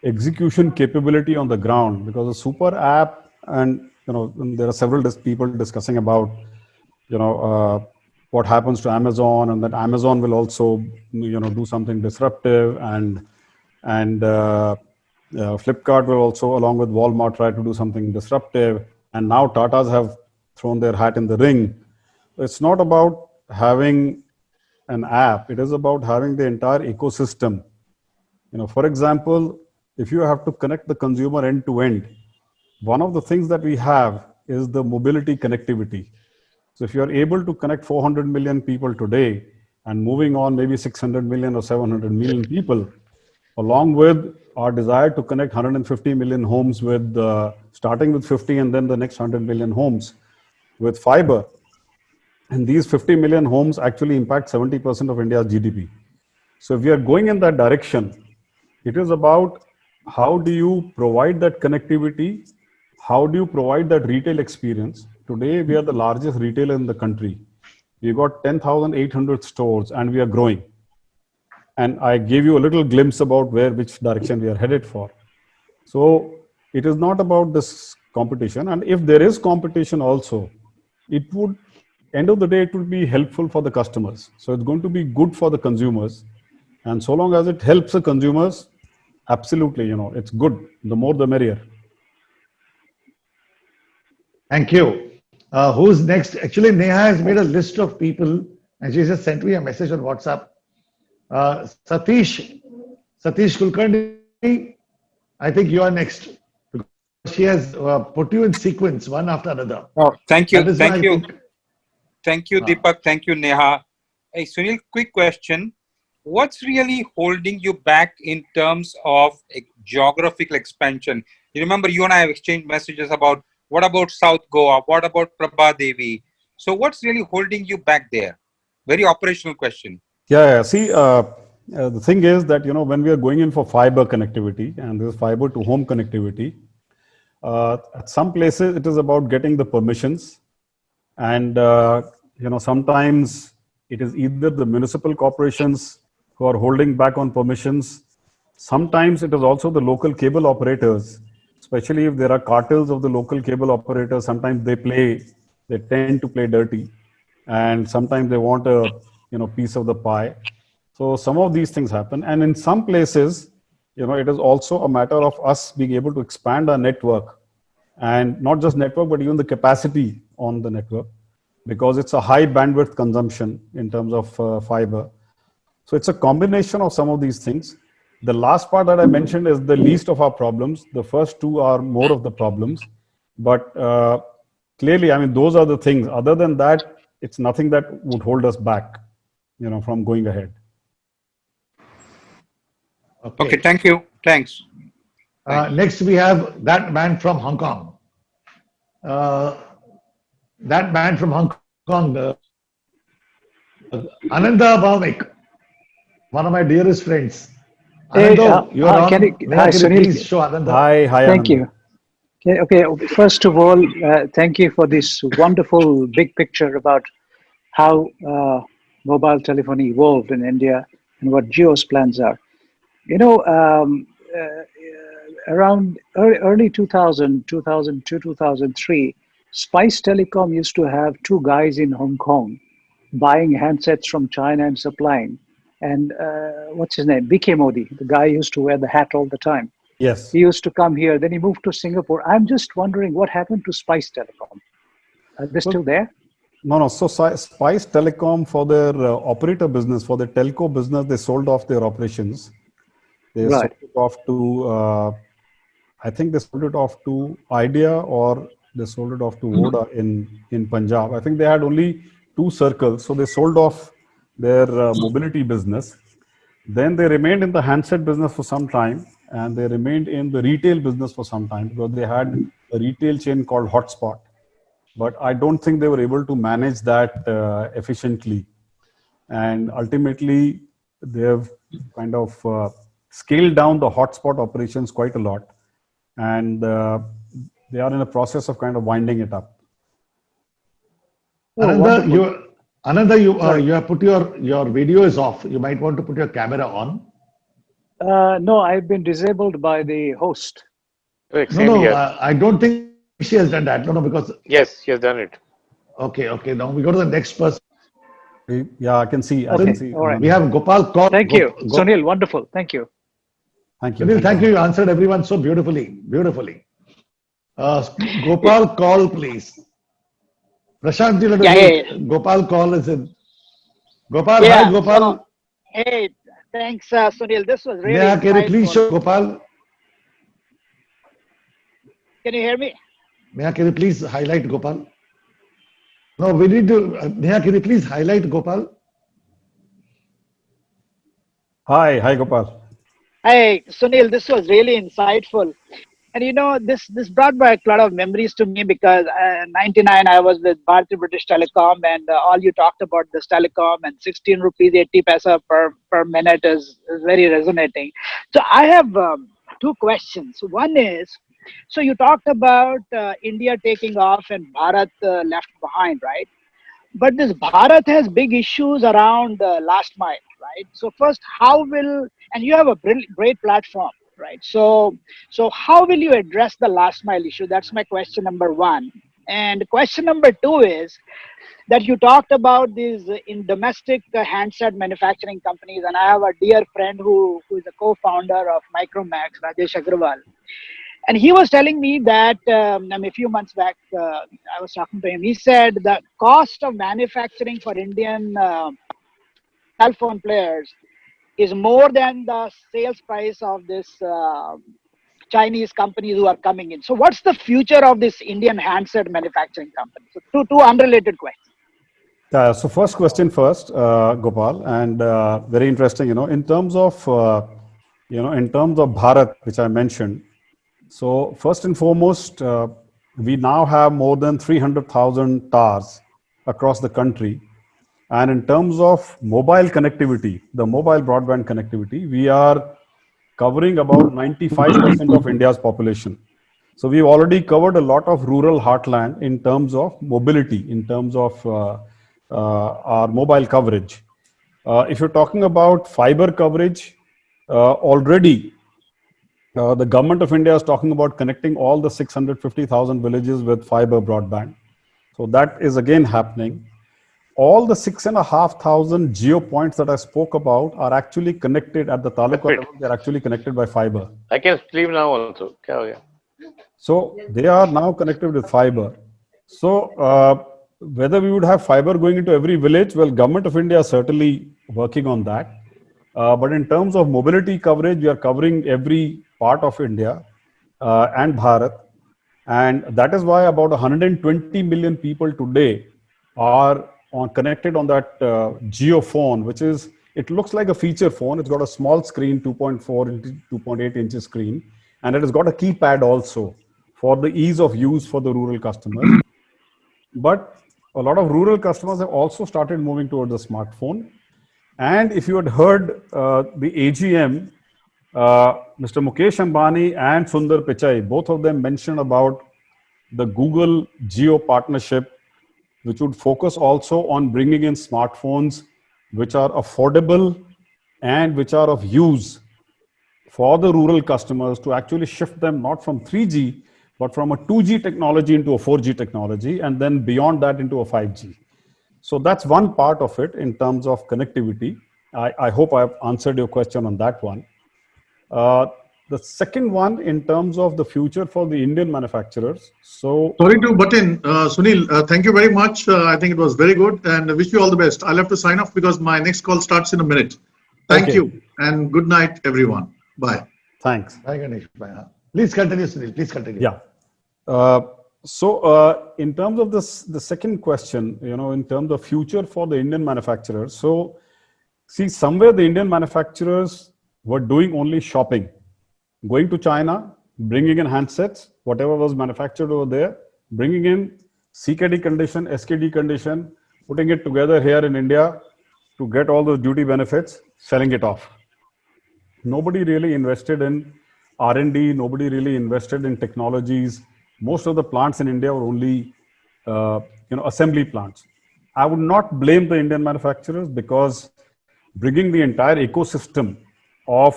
execution capability on the ground, because a super app, and there are several people discussing about what happens to Amazon, and that Amazon will also do something disruptive, and Flipkart will also, along with Walmart, try to do something disruptive, and now Tatas have thrown their hat in the ring. It's not about having an app, it is about having the entire ecosystem. For example, if you have to connect the consumer end to end, one of the things that we have is the mobility connectivity. So if you are able to connect 400 million people today, and moving on maybe 600 million or 700 million people, along with our desire to connect 150 million homes with, starting with 50 and then the next 100 million homes with fiber. And these 50 million homes actually impact 70% of India's GDP. So if we are going in that direction, it is about how do you provide that connectivity? How do you provide that retail experience? Today, we are the largest retailer in the country. We've got 10,800 stores and we are growing. And I gave you a little glimpse about which direction we are headed for. So it is not about this competition. And if there is competition also, it would, end of the day, it would be helpful for the customers. So it's going to be good for the consumers. And so long as it helps the consumers, absolutely, it's good. The more, the merrier. Thank you. Who's next? Actually, Neha has made a list of people and she just sent me a message on WhatsApp. Satish Kulkarni, I think you are next. She has put you in sequence, one after another. Oh, thank you. Thank you. Thank you, Deepak. Thank you, Neha. Hey, Sunil, quick question. What's really holding you back in terms of geographical expansion? You remember you and I have exchanged messages about what about South Goa? What about Prabha Devi? So what's really holding you back there? Very operational question. Yeah. See, the thing is that, when we are going in for fiber connectivity, and this is fiber to home connectivity, at some places it is about getting the permissions. And, sometimes it is either the municipal corporations who are holding back on permissions. Sometimes it is also the local cable operators, especially if there are cartels of the local cable operators. Sometimes they tend to play dirty, and sometimes they want a piece of the pie. So some of these things happen, and in some places, it is also a matter of us being able to expand our network, and not just network, but even the capacity on the network, because it's a high bandwidth consumption in terms of fiber. So it's a combination of some of these things. The last part that I mentioned is the least of our problems. The first two are more of the problems. But clearly, I mean, those are the things. Other than that, it's nothing that would hold us back, from going ahead. Okay, thank you. Thanks. Next, we have that man from Hong Kong. That man from Hong Kong, Ananda Bhavik, one of my dearest friends. Ananda, you are on. Hi, Sunil. Please show Ananda. Hi, Thank Ananda. you. Okay. First of all, thank you for this wonderful big picture about how mobile telephony evolved in India and what Jio's plans are. Around early 2000, 2002, 2003, Spice Telecom used to have two guys in Hong Kong buying handsets from China and supplying. And what's his name? BK Modi, the guy who used to wear the hat all the time. Yes. He used to come here. Then he moved to Singapore. I'm just wondering what happened to Spice Telecom. Are they still there? No. So Spice Telecom, for their operator business, for their telco business, they sold off their operations. They sold it off to, I think they sold it off to Idea, or they sold it off to Voda in Punjab. I think they had only two circles. So they sold off their mobility business. Then they remained in the handset business for some time, and they remained in the retail business for some time, because they had a retail chain called Hotspot. But I don't think they were able to manage that efficiently. And ultimately, they have kind of scaled down the Hotspot operations quite a lot. And they are in a process of kind of winding it up. Ananda, you have put your video is off. You might want to put your camera on. No, I've been disabled by the host. Correct, No, same no, here. I don't think she has done that. No, no, because Yes, she has done it. okay. Now we go to the next person. Yeah, I can see. I can Okay, see. all right. We have Gopal Kaul. Thank you, Sunil. Wonderful. Thank you. Thank you. Sunil, thank you. You answered everyone so beautifully. Beautifully. Gopal Kaul, please. Prashant, Gopal Kaul is in. Gopal, hi Yeah. Gopal. So, hey, thanks, Sunil. This was really Neha, can you please insightful. show Gopal? Can you hear me? Neha, can you please highlight Gopal? No, we need to. Neha, can you please highlight Gopal? Hi, Gopal. Hey, Sunil, this was really insightful. And this brought back a lot of memories to me because 99 I was with Bharti British Telecom, and all you talked about this telecom and 16 rupees 80 paisa per minute is very resonating. So I have two questions. One is, so you talked about India taking off and Bharat left behind, right? But this Bharat has big issues around last mile, right? So first, how will, and you have a great platform, right? So how will you address the last mile issue? That's my question number one. And question number two is that you talked about these in domestic handset manufacturing companies, and I have a dear friend who is a co-founder of Micromax, Rajesh Agrawal. And he was telling me that a few months back, I was talking to him. He said the cost of manufacturing for Indian cell phone players is more than the sales price of this Chinese companies who are coming in. So, what's the future of this Indian handset manufacturing company? So, two unrelated questions. So first question first, Gopal, and very interesting. In terms of Bharat, which I mentioned. So first and foremost, we now have more than 300,000 towers across the country. And in terms of mobile connectivity, the mobile broadband connectivity, we are covering about 95% of India's population. So we've already covered a lot of rural heartland in terms of mobility, in terms of our mobile coverage. If you're talking about fiber coverage, already the government of India is talking about connecting all the 650,000 villages with fiber broadband. So that is again happening. All the 6,500 geo points that I spoke about are actually connected at the taluka level. They're actually connected by fiber. I can stream now also. So they are now connected with fiber. So whether we would have fiber going into every village, well, government of India is certainly working on that. But in terms of mobility coverage, we are covering every part of India and Bharat. And that is why about 120 million people today are connected on that Geo phone, which is, it looks like a feature phone. It's got a small screen, 2.4 into 2.8 inches screen. And it has got a keypad also for the ease of use for the rural customers. But a lot of rural customers have also started moving towards the smartphone. And if you had heard the AGM, Mr. Mukesh Ambani and Sundar Pichai, both of them mentioned about the Google Geo partnership, which would focus also on bringing in smartphones which are affordable and which are of use for the rural customers to actually shift them not from 3G, but from a 2G technology into a 4G technology, and then beyond that into a 5G. So that's one part of it in terms of connectivity. I hope I've answered your question on that one. The second one, in terms of the future for the Indian manufacturers. So sorry to butt in, Sunil. Thank you very much. I think it was very good, and I wish you all the best. I'll have to sign off because my next call starts in a minute. Thank you, and good night, everyone. Bye. Thanks. Bye, Ganesh. Bye. Please continue, Sunil. Please continue. Yeah. In terms of this, the second question, in terms of future for the Indian manufacturers. So, see, somewhere the Indian manufacturers were doing only shopping, going to China, bringing in handsets, whatever was manufactured over there, bringing in CKD condition, SKD condition, putting it together here in India to get all those duty benefits, selling it off. Nobody really invested in R&D, nobody really invested in technologies. Most of the plants in India were only, assembly plants. I would not blame the Indian manufacturers because bringing the entire ecosystem of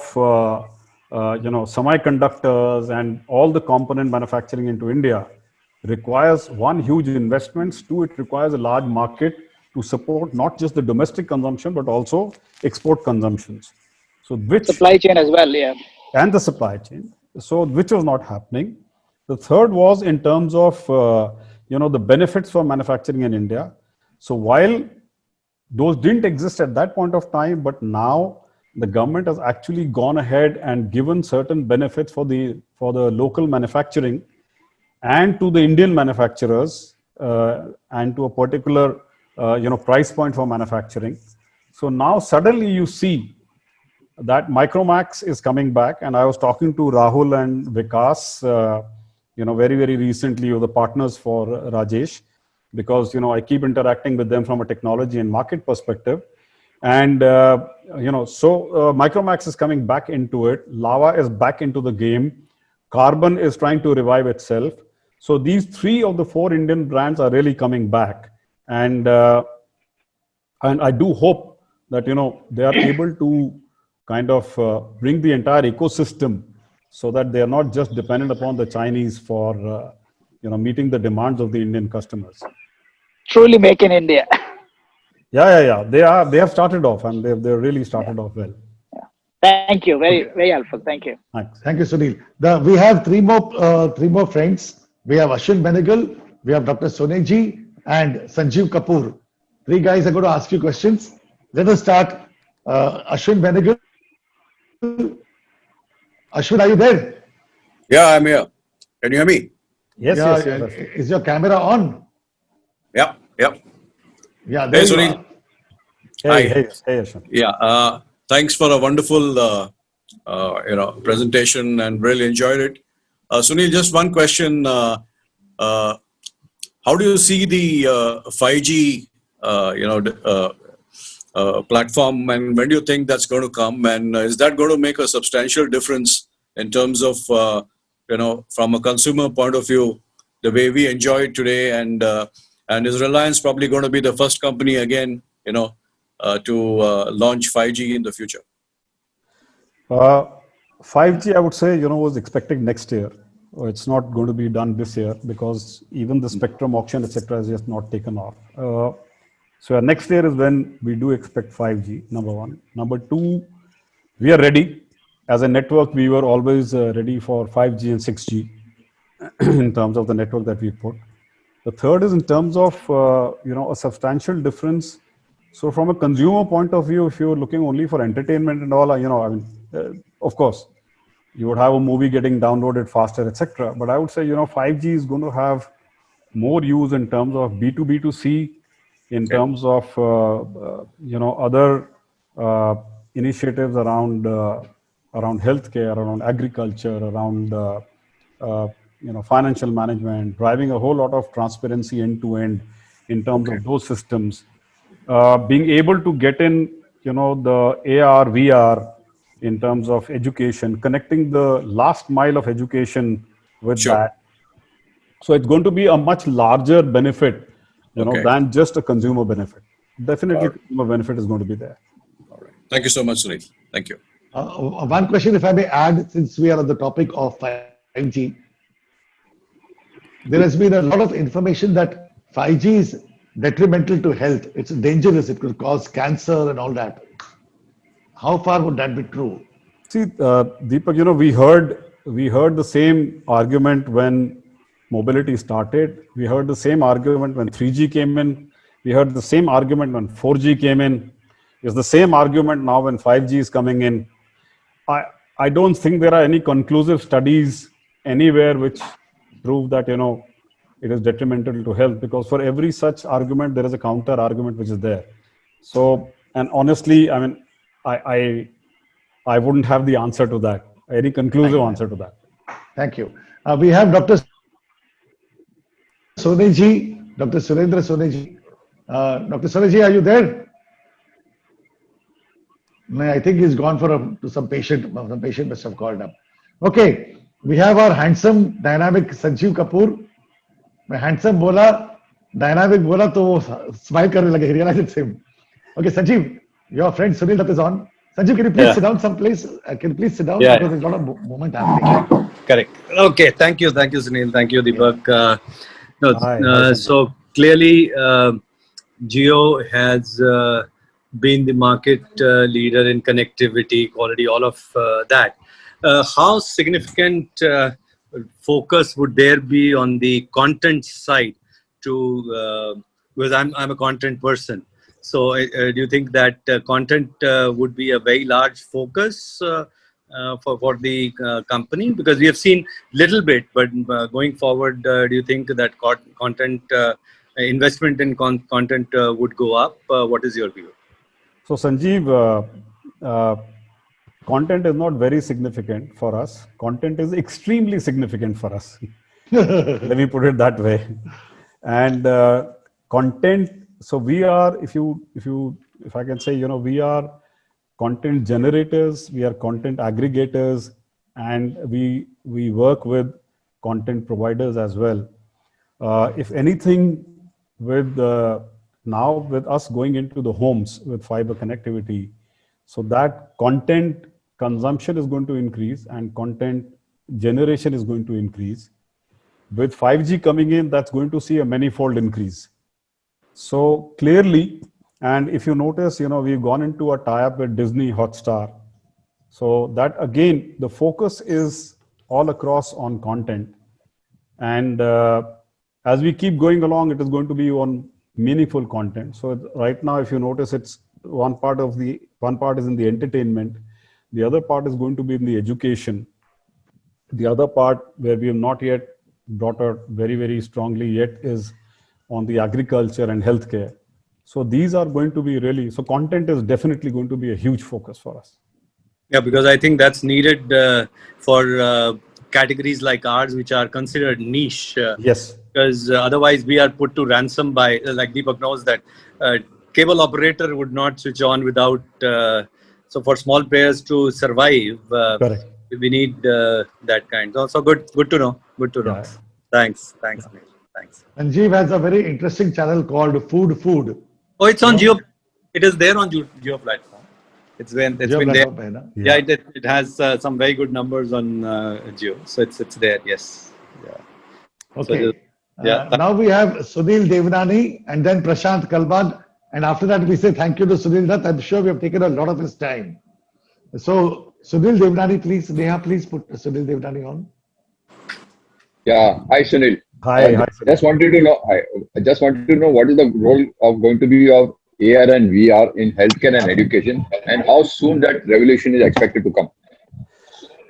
semiconductors and all the component manufacturing into India requires one, huge investments, two, it requires a large market to support not just the domestic consumption but also export consumptions. So which supply chain as well, yeah. And the supply chain. So which was not happening. The third was in terms of the benefits for manufacturing in India. So while those didn't exist at that point of time, but now the government has actually gone ahead and given certain benefits for the local manufacturing and to the Indian manufacturers and to a particular price point for manufacturing. So now suddenly you see that Micromax is coming back, and I was talking to Rahul and Vikas, very, very recently, the partners for Rajesh, because, I keep interacting with them from a technology and market perspective. And, Micromax is coming back into it. Lava is back into the game. Carbon is trying to revive itself. So these 3 of the 4 Indian brands are really coming back. And I do hope that, they are able to kind of bring the entire ecosystem so that they are not just dependent upon the Chinese for, meeting the demands of the Indian customers. Truly make in India. Yeah. They have started off, and they've really started off well. Thank you. Very, very helpful. Thank you. Thanks. Thank you, Sunil. We have three more friends. We have Ashwin Benegal, we have Dr. Soneji, and Sanjeev Kapoor. 3 guys are going to ask you questions. Let us start. Ashwin Benegal. Ashwin, are you there? Yeah, I'm here. Can you hear me? Yes. Is your camera on? Yeah. Yeah. Hey, Sunil. Hey, Ashwin. Yeah. Thanks for a wonderful, presentation, and really enjoyed it. Sunil, just one question. How do you see the 5G, platform, and when do you think that's going to come? And is that going to make a substantial difference in terms of, from a consumer point of view, the way we enjoy it today? And is Reliance probably going to be the first company again, to launch 5G in the future? 5G, I would say, was expected next year. It's not going to be done this year because even the spectrum auction, etc., is just not taken off. So next year is when we do expect 5G, number one. Number two, we are ready. As a network, we were always ready for 5G and 6G in terms of the network that we put. The third is in terms of, a substantial difference. So from a consumer point of view, if you're looking only for entertainment and all, of course, you would have a movie getting downloaded faster, etc. But I would say, 5G is going to have more use in terms of B2B2C, in terms of, other initiatives around healthcare, around agriculture, around, financial management, driving a whole lot of transparency end to end in terms of those systems. Being able to get in, the AR, VR in terms of education, connecting the last mile of education with that. So it's going to be a much larger benefit, than just a consumer benefit. Definitely, consumer benefit is going to be there. All right. Thank you so much, Sunil. Thank you. One question, if I may add, since we are on the topic of 5G, there has been a lot of information that 5G is detrimental to health. It's dangerous. It could cause cancer and all that. How far would that be true? See, Deepak, we heard the same argument when mobility started. We heard the same argument when 3G came in. We heard the same argument when 4G came in. It's the same argument now when 5G is coming in. I don't think there are any conclusive studies anywhere which prove that, it is detrimental to health, because for every such argument, there is a counter argument which is there. So, and honestly, I wouldn't have the answer to that, any conclusive answer to that. Thank you. We have Dr. Soneji, Dr. Surendra Soneji. Dr. Soneji, are you there? No, I think he's gone to some patient. Some patient must have called up. Okay, we have our handsome, dynamic Sanjeev Kapoor. मैं handsome बोला, dynamic बोला तो वो smile करने लगे. He realized it's him. Okay, Sanjeev, your friend Sunil Dutt is on. Sanjeev, can you please Yeah. sit down someplace? Can you please sit down Yeah. because there's a lot of movement happening. Correct. Okay. Thank you, Sunil. Thank you, Deepak. No, Hi, Sanjeev. so clearly, Jio has been the market leader in connectivity, quality, all of that. How significant focus would there be on the content side because I'm a content person. So do you think that content would be a very large focus for the company? Because we have seen little bit, but going forward, do you think that content investment in content would go up? What is your view? So Sanjeev, content is not very significant for us. Content is extremely significant for us. Let me put it that way. And content. So we are, if I can say, we are content generators, we are content aggregators, and we work with content providers as well. If anything, with now with us going into the homes with fiber connectivity, so that content consumption is going to increase and content generation is going to increase. With 5G coming in, that's going to see a manifold increase. So clearly, and if you notice, we've gone into a tie-up with Disney Hotstar. So that again, the focus is all across on content. And as we keep going along, it is going to be on meaningful content. So right now, if you notice, it's one part is in the entertainment. The other part is going to be in the education. The other part where we have not yet brought out very, very strongly yet is on the agriculture and healthcare. So these are going to be really, so content is definitely going to be a huge focus for us. Yeah, because I think that's needed for categories like ours, which are considered niche. Yes. Because otherwise we are put to ransom by, like Deepak knows that cable operator would not switch on without, so for small players to survive, Correct. we need that kind. So good to know. Good to know. Yeah. Thanks. Thanks. Sanjeev has a very interesting channel called Food. Oh, it's on Jio. It is there on Jio platform. It's been there. Yeah, it has some very good numbers on Jio. So it's there. Yes. Yeah. Okay. So, now we have Sunil Devnani and then Prashant Kalbag. And after that, we say thank you to Sunil Dutt. I'm sure we have taken a lot of his time. So Sunil Devnani, please. Neha, please put Sunil Devnani on. Yeah. Hi, Sunil. Hi. Hi, just wanted to know. I just wanted to know what is the role of going to be of AR and VR in healthcare and education, and how soon that revolution is expected to come.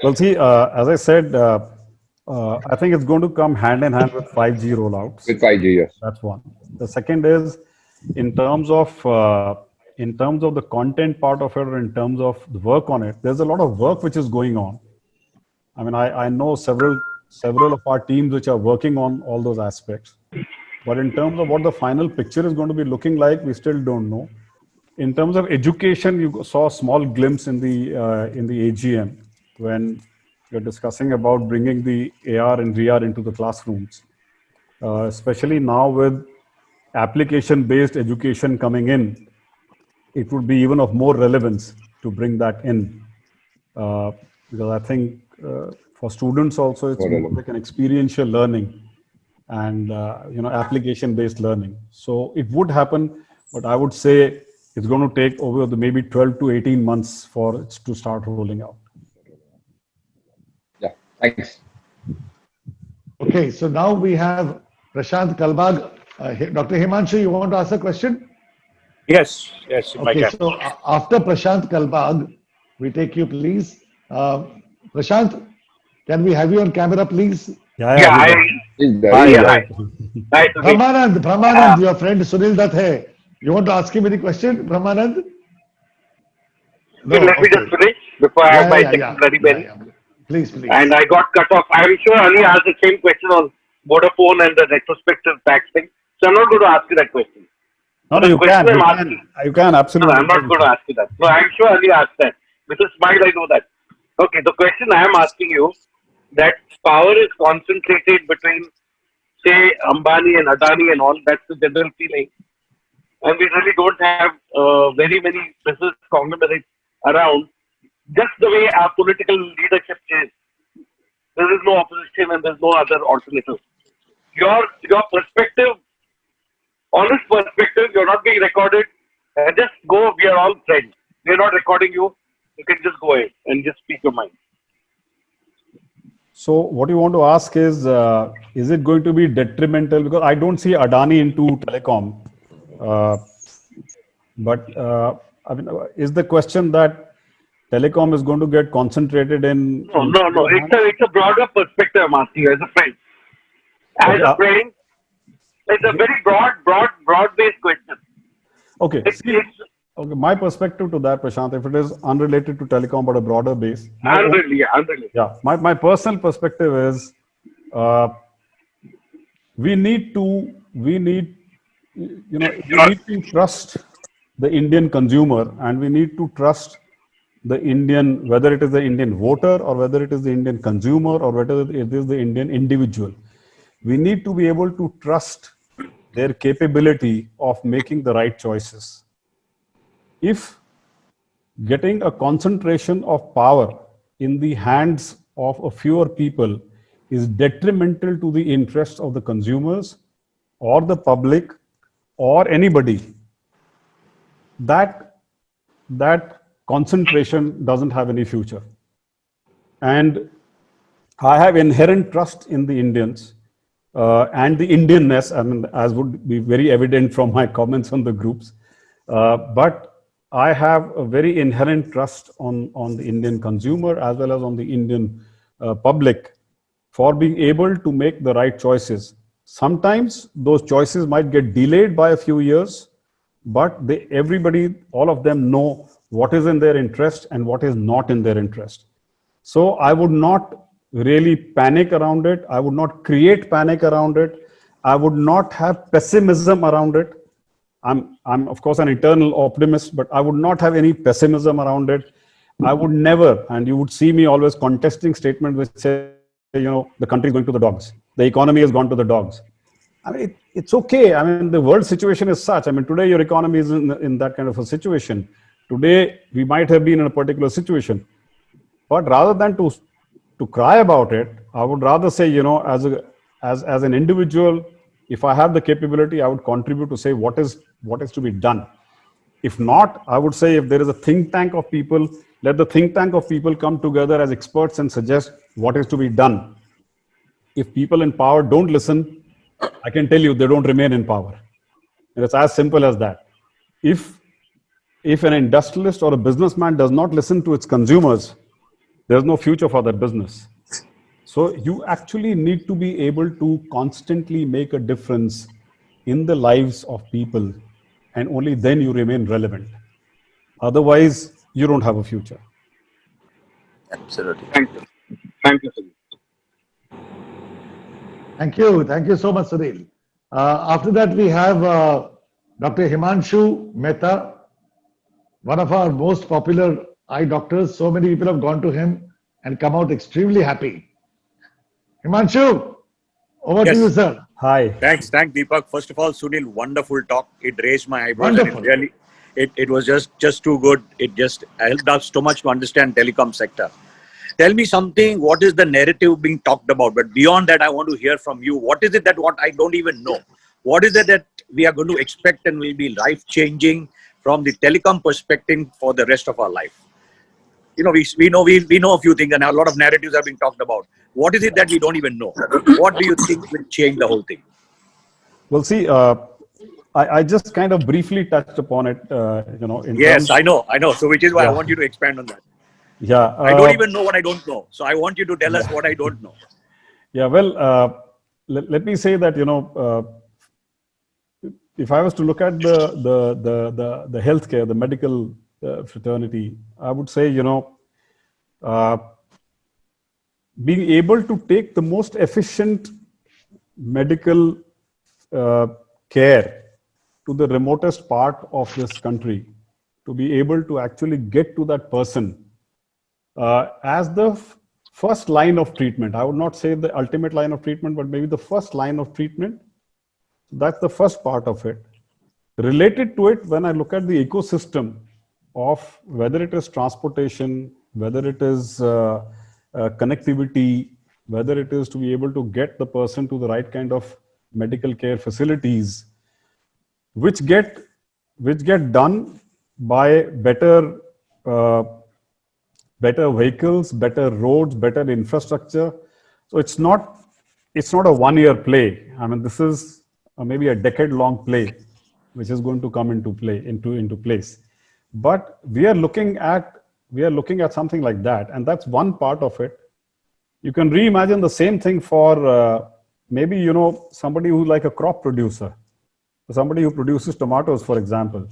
Well, see, as I said, I think it's going to come hand in hand with 5G rollouts. With 5G, yes. That's one. The second is in terms of the content part of it, or in terms of the work on it. There's a lot of work which is going on. I mean, I know several of our teams which are working on all those aspects. But in terms of what the final picture is going to be looking like, we still don't know. In terms of education, you saw a small glimpse in the AGM when you're discussing about bringing the AR and VR into the classrooms. Especially now with application-based education coming in, it would be even of more relevance to bring that in. Because I think for students also, it's more like an experiential learning and application-based learning. So it would happen, but I would say it's going to take over maybe 12 to 18 months for it to start rolling out. Yeah, thanks. Okay, so now we have Prashant Kalbag. Dr. Himanshu, you want to ask a question? Yes. Okay, so after Prashant Kalbag, we take you, please. Prashant, can we have you on camera, please? Yeah. Brahmanand, your friend Sunil Dutt hai. You want to ask him any question, Brahmanand? No, let me just finish before I have my second Bloody Mary. Please. And I got cut off. I'm sure Ali asked the same question on Vodafone and the retrospective tax thing. So I'm not going to ask you that question. No, you can, absolutely. No, I'm not going to ask you that. No, I'm sure Ali asked that. With a smile, I know that. Okay, the question I am asking you, that power is concentrated between, say, Ambani and Adani and all, that's the general feeling. And we really don't have very many business conglomerates around, just the way our political leadership is. There is no opposition and there's no other alternative. Your perspective, honest perspective, you're not being recorded. Just go, we are all friends. We're not recording you. You can just go ahead and just speak your mind. So what you want to ask is it going to be detrimental? Because I don't see Adani into telecom. I mean, is the question that telecom is going to get concentrated in? No. It's a broader perspective I'm asking you as a friend. As a friend, it's a very broad-based question. Okay. Okay, my perspective to that, Prashant, if it is unrelated to telecom but a broader base. Unrelated. Yeah, my personal perspective is we need to trust the Indian consumer, and we need to trust the Indian, whether it is the Indian voter or whether it is the Indian consumer or whether it is the Indian individual. We need to be able to trust their capability of making the right choices. If getting a concentration of power in the hands of a fewer people is detrimental to the interests of the consumers or the public or anybody, that concentration doesn't have any future. And I have inherent trust in the Indians and the Indianness, I mean, as would be very evident from my comments on the groups. But I have a very inherent trust on the Indian consumer as well as on the Indian public for being able to make the right choices. Sometimes those choices might get delayed by a few years, but everybody, all of them know what is in their interest and what is not in their interest. So I would not really panic around it. I would not create panic around it. I would not have pessimism around it. I'm of course an eternal optimist, but I would not have any pessimism around it. I would never, and you would see me always contesting statements which say, the country is going to the dogs. The economy has gone to the dogs. I mean, it's okay. I mean, the world situation is such. I mean, today your economy is in that kind of a situation. Today, we might have been in a particular situation. But rather than to cry about it, I would rather say, as an individual, if I have the capability, I would contribute to say what is to be done. If not, I would say if there is a think tank of people, let the think tank of people come together as experts and suggest what is to be done. If people in power don't listen, I can tell you they don't remain in power. And it's as simple as that. If an industrialist or a businessman does not listen to its consumers, there's no future for that business. So you actually need to be able to constantly make a difference in the lives of people, and only then you remain relevant. Otherwise, you don't have a future. Absolutely. Thank you. Thank you, Sunil. Thank you so much, Sunil. After that, we have Dr. Himanshu Mehta, one of our most popular eye doctors. So many people have gone to him and come out extremely happy. Himanshu, over to you, sir. Hi. Thanks, Deepak. First of all, Sunil, wonderful talk. It raised my eyebrows. Wonderful. And it was just too good. It just helped us so much to understand telecom sector. Tell me something. What is the narrative being talked about? But beyond that, I want to hear from you. What is it that I don't even know? What is it that we are going to expect and will be life changing from the telecom perspective for the rest of our life? We know a few things, and a lot of narratives have been talked about. What is it that we don't even know? What do you think will change the whole thing? Well, see, I just kind of briefly touched upon it. Yes, I know. So which is why I want you to expand on that. Yeah. I don't even know what I don't know. So I want you to tell us what I don't know. Yeah. Well, let me say that if I was to look at the healthcare, the medical fraternity, I would say being able to take the most efficient medical care to the remotest part of this country, to be able to actually get to that person as the first line of treatment. I would not say the ultimate line of treatment, but maybe the first line of treatment. That's the first part of it. Related to it, when I look at the ecosystem, of whether it is transportation, whether it is connectivity, whether it is to be able to get the person to the right kind of medical care facilities, which get done by better vehicles, better roads, better infrastructure. So it's not a 1 year play. I mean, this is maybe a decade-long play, which is going to come into place. But we are looking at something like that, and that's one part of it. You can reimagine the same thing for maybe somebody who's like a crop producer, somebody who produces tomatoes, for example.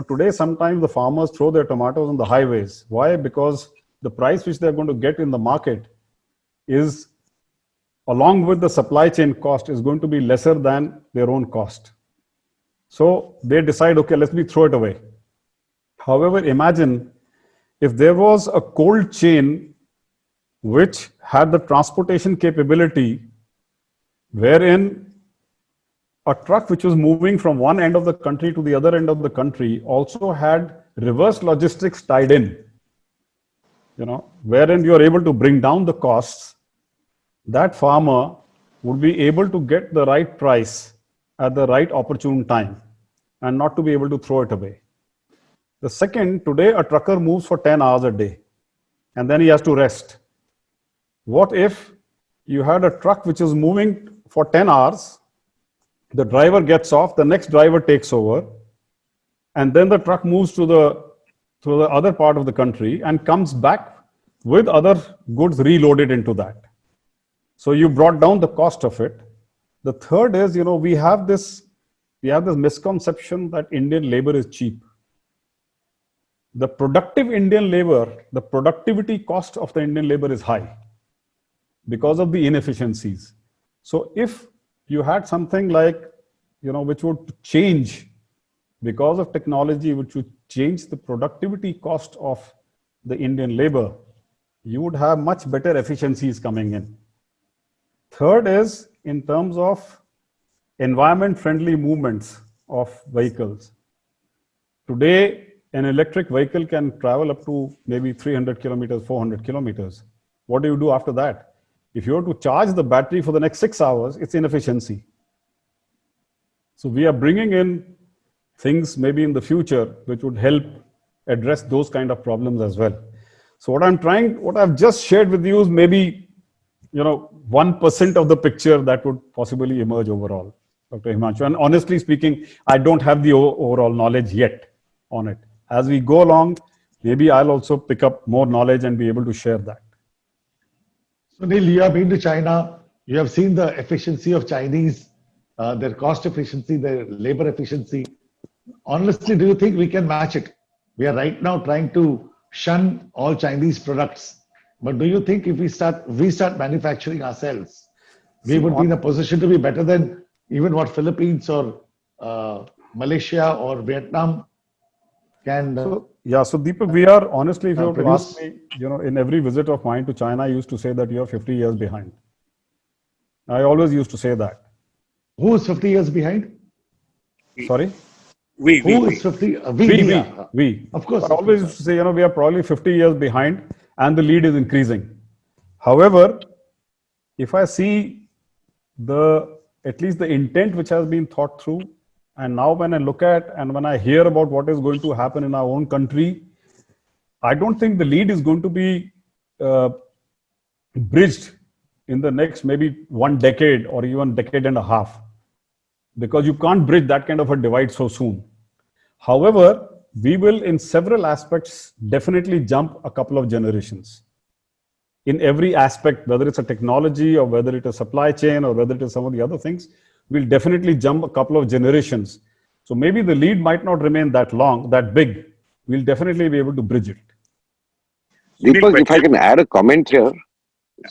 Today sometimes the farmers throw their tomatoes on the highways. Why? Because the price which they're going to get in the market is, along with the supply chain cost, is going to be lesser than their own cost. So they decide, okay, let me throw it away. However, imagine if there was a cold chain which had the transportation capability, wherein a truck which was moving from one end of the country to the other end of the country also had reverse logistics tied in, wherein you are able to bring down the costs. That farmer would be able to get the right price at the right opportune time and not to be able to throw it away. The second, today a trucker moves for 10 hours a day and then he has to rest. What if you had a truck which is moving for 10 hours, the driver gets off, the next driver takes over, and then the truck moves to the other part of the country and comes back with other goods reloaded into that. So you brought down the cost of it. The third is, we have this misconception that Indian labor is cheap. The productive Indian labor, the productivity cost of the Indian labor is high because of the inefficiencies. So if you had something like, which would change because of technology, which would change the productivity cost of the Indian labor, you would have much better efficiencies coming in. Third is in terms of environment-friendly movements of vehicles. Today, an electric vehicle can travel up to maybe 300 kilometers, 400 kilometers. What do you do after that? If you were to charge the battery for the next 6 hours, it's inefficiency. So we are bringing in things maybe in the future which would help address those kind of problems as well. So what I've just shared with you is maybe 1% of the picture that would possibly emerge overall, Dr. Himanshu. And honestly speaking, I don't have the overall knowledge yet on it. As we go along, maybe I'll also pick up more knowledge and be able to share that. So Neil, you have been to China. You have seen the efficiency of Chinese, their cost efficiency, their labor efficiency. Honestly, do you think we can match it? We are right now trying to shun all Chinese products. But do you think if we start manufacturing ourselves, we would be in a position to be better than even what Philippines or Malaysia or Vietnam can? So Deepak, we are honestly, if you were to ask me, in every visit of mine to China, I used to say that you're 50 years behind. I always used to say that. Who is 50 years behind? Sorry? Who is 50? We. Of course. I always used to say, we are probably 50 years behind and the lead is increasing. However, if I see at least the intent which has been thought through, and now when I look at and when I hear about what is going to happen in our own country, I don't think the lead is going to be bridged in the next maybe 1 decade or even decade and a half, because you can't bridge that kind of a divide so soon. However, we will in several aspects definitely jump a couple of generations. In every aspect, whether it's a technology or whether it is supply chain or whether it is some of the other things, we'll definitely jump a couple of generations. So maybe the lead might not remain that big. We'll definitely be able to bridge it. Deepak, if I can add a comment here.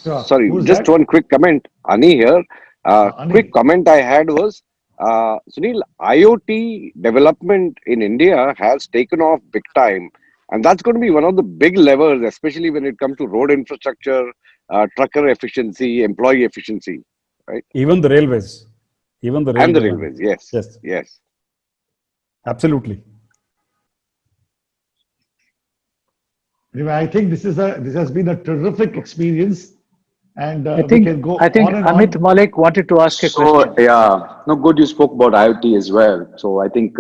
Sure. Sorry, Who's just that? one quick comment. Ani here. Ani. Quick comment I had was, Sunil, IoT development in India has taken off big time. And that's going to be one of the big levers, especially when it comes to road infrastructure, trucker efficiency, employee efficiency, right? Even the railways. And the railways, yes. Yes. Yes. Absolutely. Anyway, I think this has been a terrific experience, and I we think can go I think on and Amit on. Malik wanted to ask a So question. yeah, no, good. You spoke about IoT as well. So I think,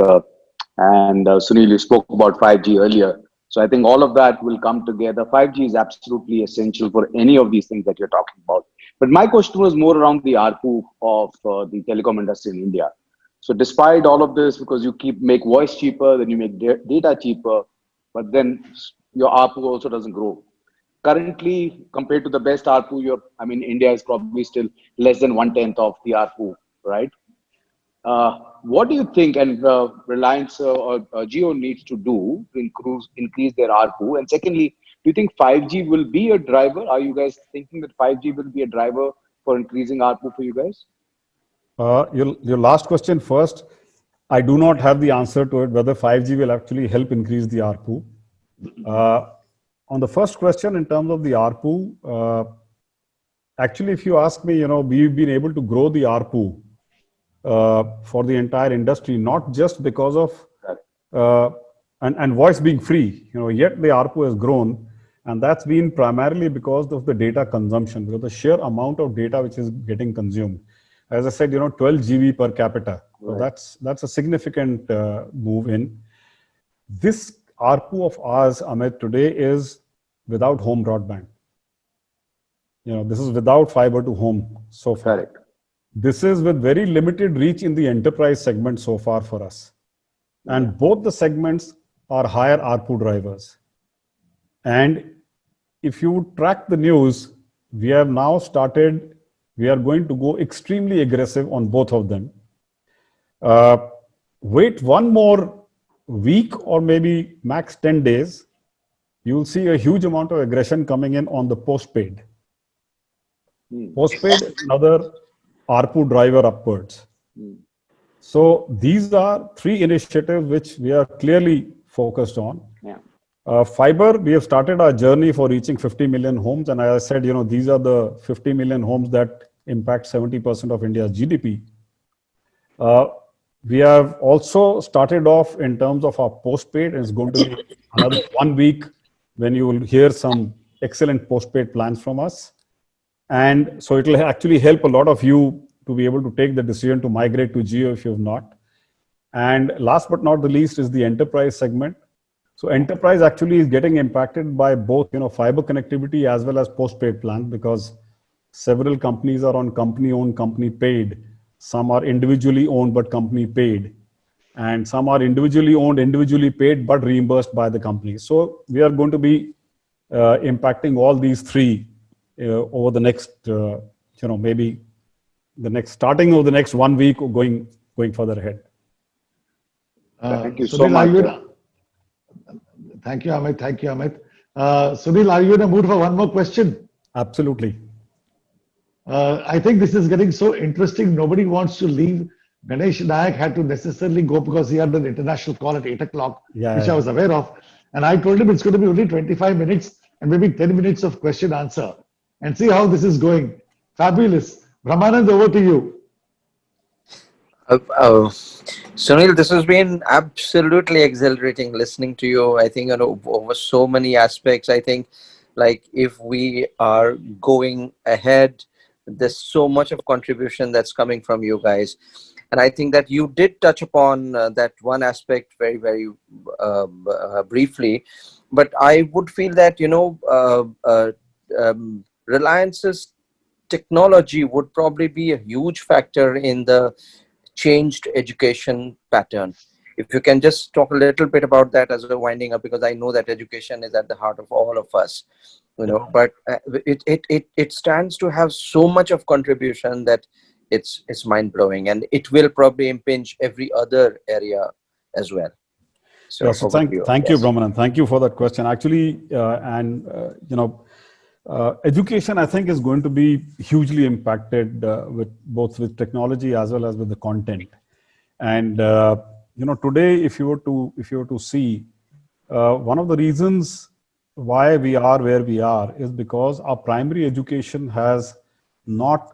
and Sunil, you spoke about 5G earlier. So I think all of that will come together. 5G is absolutely essential for any of these things that you're talking about. But my question was more around the ARPU of the telecom industry in India. So despite all of this, because you make voice cheaper, then you make data cheaper, but then your ARPU also doesn't grow. Currently, compared to the best ARPU, India is probably still less than 1/10 of the ARPU, right? What do you think, and Reliance or Jio needs to do to increase their ARPU? And secondly, do you think 5G will be a driver? Are you guys thinking that 5G will be a driver for increasing ARPU for you guys? Your last question first. I do not have the answer to it, whether 5G will actually help increase the ARPU. On the first question, in terms of the ARPU, actually, if you ask me, we've been able to grow the ARPU for the entire industry, not just because of and voice being free, yet the ARPU has grown, and that's been primarily because of the data consumption, because the sheer amount of data which is getting consumed. As I said, 12 GB per capita. Right. So that's a significant move in. This ARPU of ours, Amit, today is without home broadband. This is without fiber to home so far. Correct. This is with very limited reach in the enterprise segment so far for us. And both the segments are higher ARPU drivers. And if you track the news, we are going to go extremely aggressive on both of them. Wait one more week or maybe max 10 days, you'll see a huge amount of aggression coming in on the postpaid. Postpaid, another ARPU driver upwards. So these are three initiatives which we are clearly focused on. Yeah. Fiber, we have started our journey for reaching 50 million homes. And as I said, these are the 50 million homes that impact 70% of India's GDP. We have also started off in terms of our postpaid. It's going to be another 1 week when you will hear some excellent postpaid plans from us. And so it will actually help a lot of you to be able to take the decision to migrate to Jio if you have not. And last but not the least is the enterprise segment. So enterprise actually is getting impacted by both, fiber connectivity as well as postpaid plans, because several companies are on company-owned, company-paid. Some are individually owned but company-paid. And some are individually owned, individually paid, but reimbursed by the company. So we are going to be impacting all these three over the next, maybe starting over the next 1 week or going further ahead. Thank you so much. Thank you, Amit. Thank you, Amit. Sunil, are you in a mood for one more question? Absolutely. I think this is getting so interesting. Nobody wants to leave. Ganesh Nayak had to necessarily go because he had an international call at 8 o'clock, which I was aware of. And I told him it's going to be only 25 minutes and maybe 10 minutes of question answer. And see how this is going. Fabulous. Brahmanand, over to you. Sunil, this has been absolutely exhilarating listening to you. I think over so many aspects. I think if we are going ahead, there's so much of contribution that's coming from you guys. And I think that you did touch upon that one aspect very, very briefly. But I would feel that, Reliance's technology would probably be a huge factor in the changed education pattern. If you can just talk a little bit about that as we're winding up, because I know that education is at the heart of all of us, but it stands to have so much of contribution that it's mind blowing, and it will probably impinge every other area as well. So, thank you, Brahmanand. Thank you for that question. Actually, education, I think, is going to be hugely impacted with technology as well as with the content. And today, if you were to see, one of the reasons why we are where we are is because our primary education has not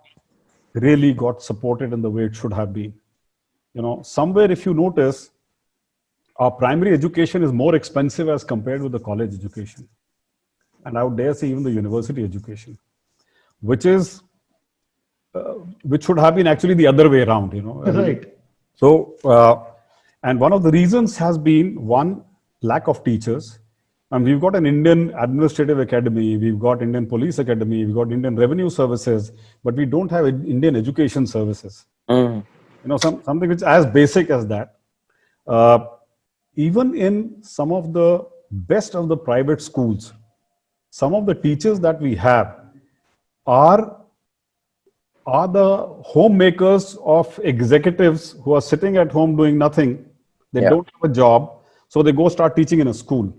really got supported in the way it should have been. Somewhere, if you notice, our primary education is more expensive as compared with the college education. and I would dare say even the university education, which is which should have been actually the other way around, you know. Right. So, and one of the reasons has been one, lack of teachers. And we've got an Indian Administrative Academy, we've got Indian Police Academy, we've got Indian Revenue Services, but we don't have Indian Education Services. You know, something which is as basic as that. Even in some of the best of the private schools, some of the teachers that we have are the homemakers of executives who are sitting at home doing nothing. They don't have a job, so they go start teaching in a school.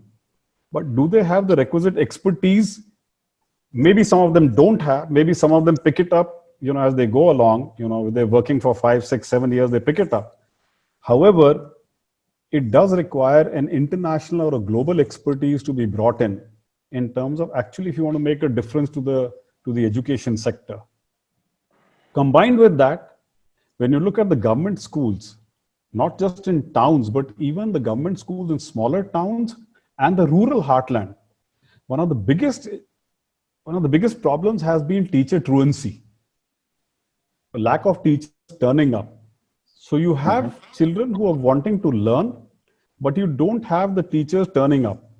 But do they have the requisite expertise? Maybe some of them don't have, maybe some of them pick it up, you know, as they go along, you know, they're working for 5, 6, 7 years, they pick it up. However, it does require an international or a global expertise to be brought in terms of actually if you want to make a difference to the education sector. Combined with that, when you look at the government schools, not just in towns, but even the government schools in smaller towns and the rural heartland, one of the biggest problems has been teacher truancy, a lack of teachers turning up. So you have children who are wanting to learn, but you don't have the teachers turning up.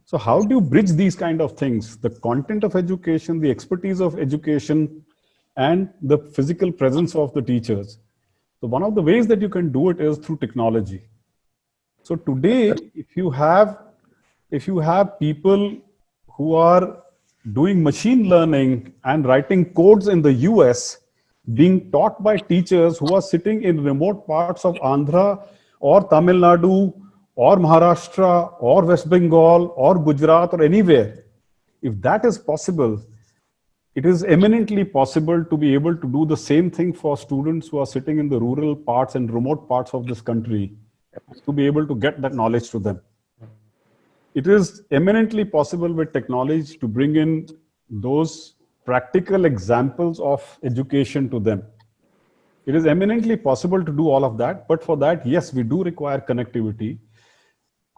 So how do you bridge these kind of things? The content of education, the expertise of education, and the physical presence of the teachers. So one of the ways that you can do it is through technology. So today, if you have people who are doing machine learning and writing codes in the US, being taught by teachers who are sitting in remote parts of Andhra or Tamil Nadu or Maharashtra or West Bengal or Gujarat or anywhere, if that is possible, it is eminently possible to be able to do the same thing for students who are sitting in the rural parts and remote parts of this country, to be able to get that knowledge to them. It is eminently possible with technology to bring in those practical examples of education to them. It is eminently possible to do all of that, but for that, yes, we do require connectivity.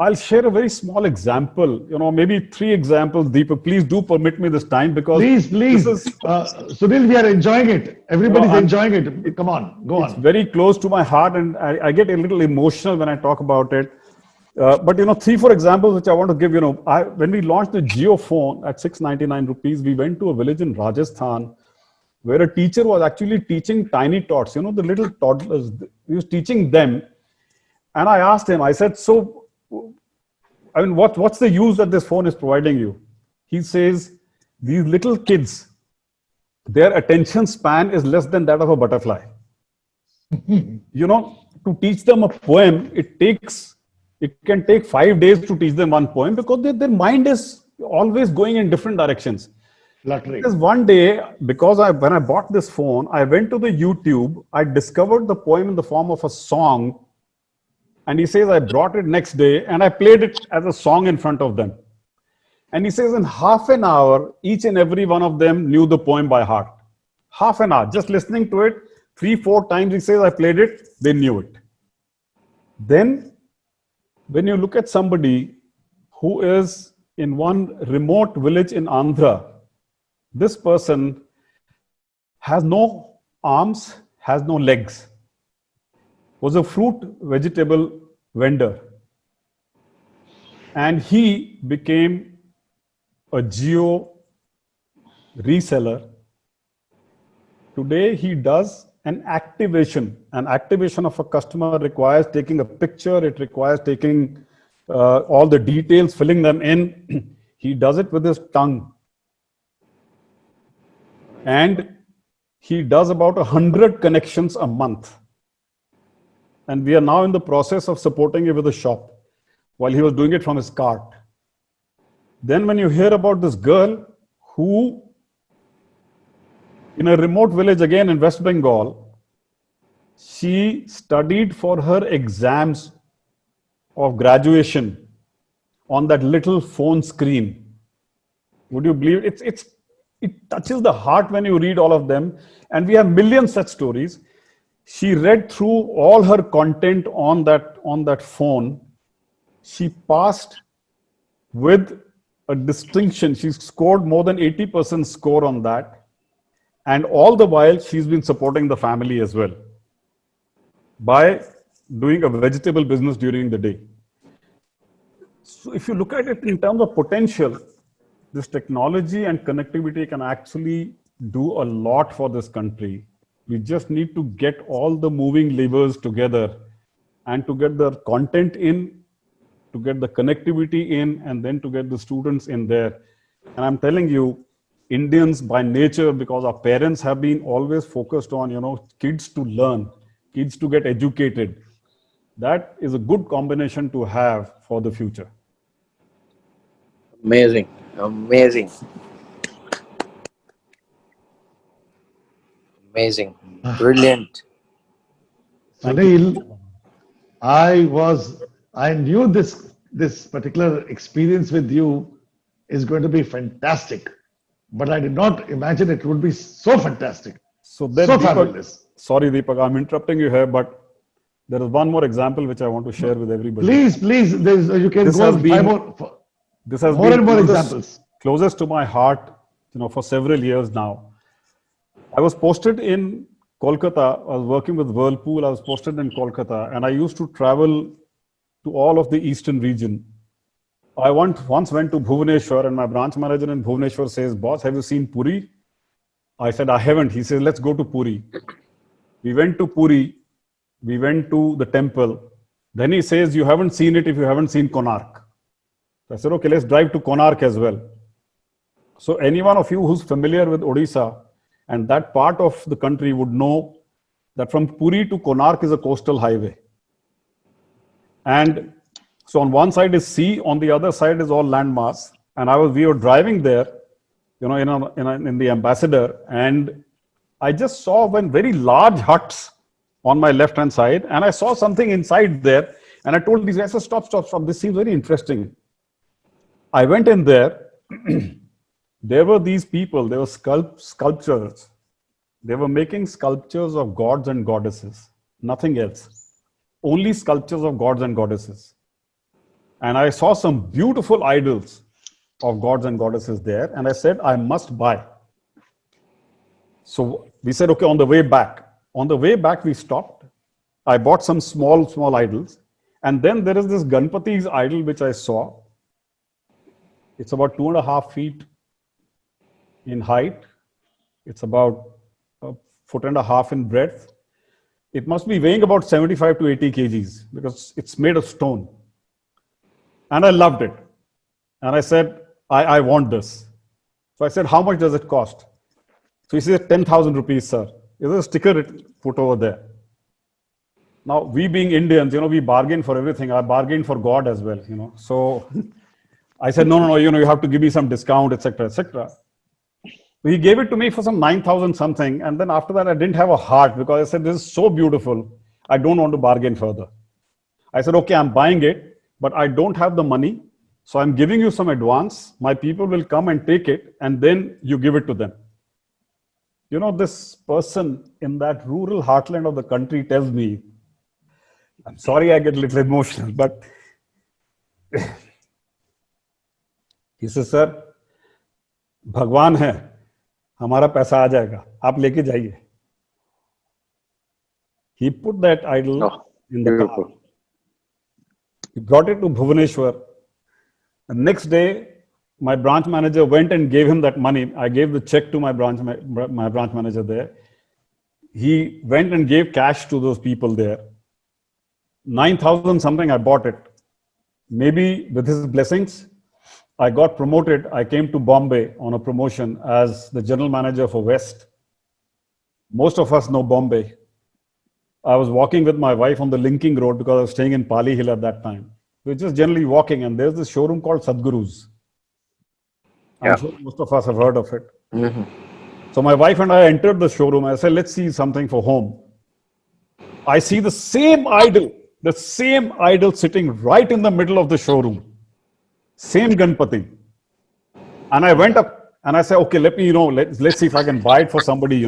I'll share a very small example, you know, maybe 3 examples. Deepak, please do permit me this time because please. Sunil, we are enjoying it. Everybody's enjoying it. Come on, go on. It's very close to my heart, and I get a little emotional when I talk about it. But you know, 3-4 examples which I want to give. You know, when we launched the Jio phone at 699 rupees, we went to a village in Rajasthan where a teacher was actually teaching tiny tots. You know, the little toddlers. He was teaching them, and I asked him. I said, "So, I mean, what's the use that this phone is providing you?" He says, "These little kids, their attention span is less than that of a butterfly. You know, to teach them a poem, it can take 5 days to teach them one poem because their mind is always going in different directions." Because one day, because when I bought this phone, I went to the YouTube, I discovered the poem in the form of a song. And he says, I brought it next day and I played it as a song in front of them. And he says in half an hour, each and every one of them knew the poem by heart. Half an hour, just listening to it 3-4 times. He says, I played it, they knew it. Then when you look at somebody who is in one remote village in Andhra, this person has no arms, has no legs, was a fruit vegetable vendor, and he became a Jio reseller. Today he does an activation. An activation of a customer requires taking a picture, it requires taking all the details, filling them in. He does it with his tongue, and he does about 100 connections a month. And we are now in the process of supporting him with a shop while he was doing it from his cart. Then when you hear about this girl who, in a remote village again in West Bengal, she studied for her exams of graduation on that little phone screen. Would you believe it? It touches the heart when you read all of them. And we have millions such stories. She read through all her content on that phone. She passed with a distinction. She's scored more than 80% score on that. And all the while, she's been supporting the family as well by doing a vegetable business during the day. So if you look at it in terms of potential, this technology and connectivity can actually do a lot for this country. We just need to get all the moving levers together and to get the content in, to get the connectivity in, and then to get the students in there. And I'm telling you, Indians by nature, because our parents have been always focused on, kids to learn, kids to get educated. That is a good combination to have for the future. Amazing. Amazing. Amazing. Brilliant. Sunil, I knew this particular experience with you is going to be fantastic, but I did not imagine it would be so fantastic. So then, so Deepak, fabulous. Sorry, Deepak, I'm interrupting you here, but there is one more example which I want to share with everybody. Please, you can go five more. This has more been and more examples. Closest to my heart, for several years now. I was posted in Kolkata. I was working with Whirlpool. I was posted in Kolkata, and I used to travel to all of the eastern region. I once went to Bhubaneswar, and my branch manager in Bhubaneswar says, "Boss, have you seen Puri?" I said, "I haven't." He says, "Let's go to Puri." We went to Puri. We went to the temple. Then he says, "You haven't seen it if you haven't seen Konark." I said, "Okay, let's drive to Konark as well." So any one of you who's familiar with Odisha and that part of the country would know that from Puri to Konark is a coastal highway. And so on one side is sea, on the other side is all landmass. And we were driving there, in the Ambassador, and I just saw one very large huts on my left-hand side, and I saw something inside there, and I told these guys, stop, this seems very interesting. I went in there. There were these people, they were sculptures. They were making sculptures of gods and goddesses, nothing else. Only sculptures of gods and goddesses. And I saw some beautiful idols of gods and goddesses there, and I said, I must buy. So we said, okay, on the way back. On the way back, we stopped. I bought some small idols. And then there is this Ganpati's idol, which I saw. It's about 2.5 feet in height. It's about 1.5 feet in breadth. It must be weighing about 75 to 80 kgs because it's made of stone. And I loved it. And I said, I want this. So I said, how much does it cost? So he said, 10,000 rupees, sir. There's a sticker put over there. Now, we being Indians, we bargain for everything. I bargained for God as well, So I said, no, you have to give me some discount, etc., etc. He gave it to me for some 9,000 something. And then after that, I didn't have a heart because I said, this is so beautiful. I don't want to bargain further. I said, okay, I'm buying it, but I don't have the money. So I'm giving you some advance. My people will come and take it, and then you give it to them. This person in that rural heartland of the country tells me, I'm sorry I get a little emotional, but he says, sir, Bhagwan hai, hamara paisa aa jayega, aap leke jaiye. He put that idol in the car. He brought it to Bhubaneswar. The next day, my branch manager went and gave him that money. I gave the check to my branch manager there. He went and gave cash to those people there. 9,000 something, I bought it. Maybe with his blessings, I got promoted. I came to Bombay on a promotion as the general manager for West. Most of us know Bombay. I was walking with my wife on the linking road because I was staying in Pali Hill at that time. We were just generally walking, and there's this showroom called Sadhguru's. I'm sure most of us have heard of it. Mm-hmm. So my wife and I entered the showroom. I said, let's see something for home. I see the same idol sitting right in the middle of the showroom. Same Ganpati. And I went up and I said, okay, let me, let's see if I can buy it for somebody,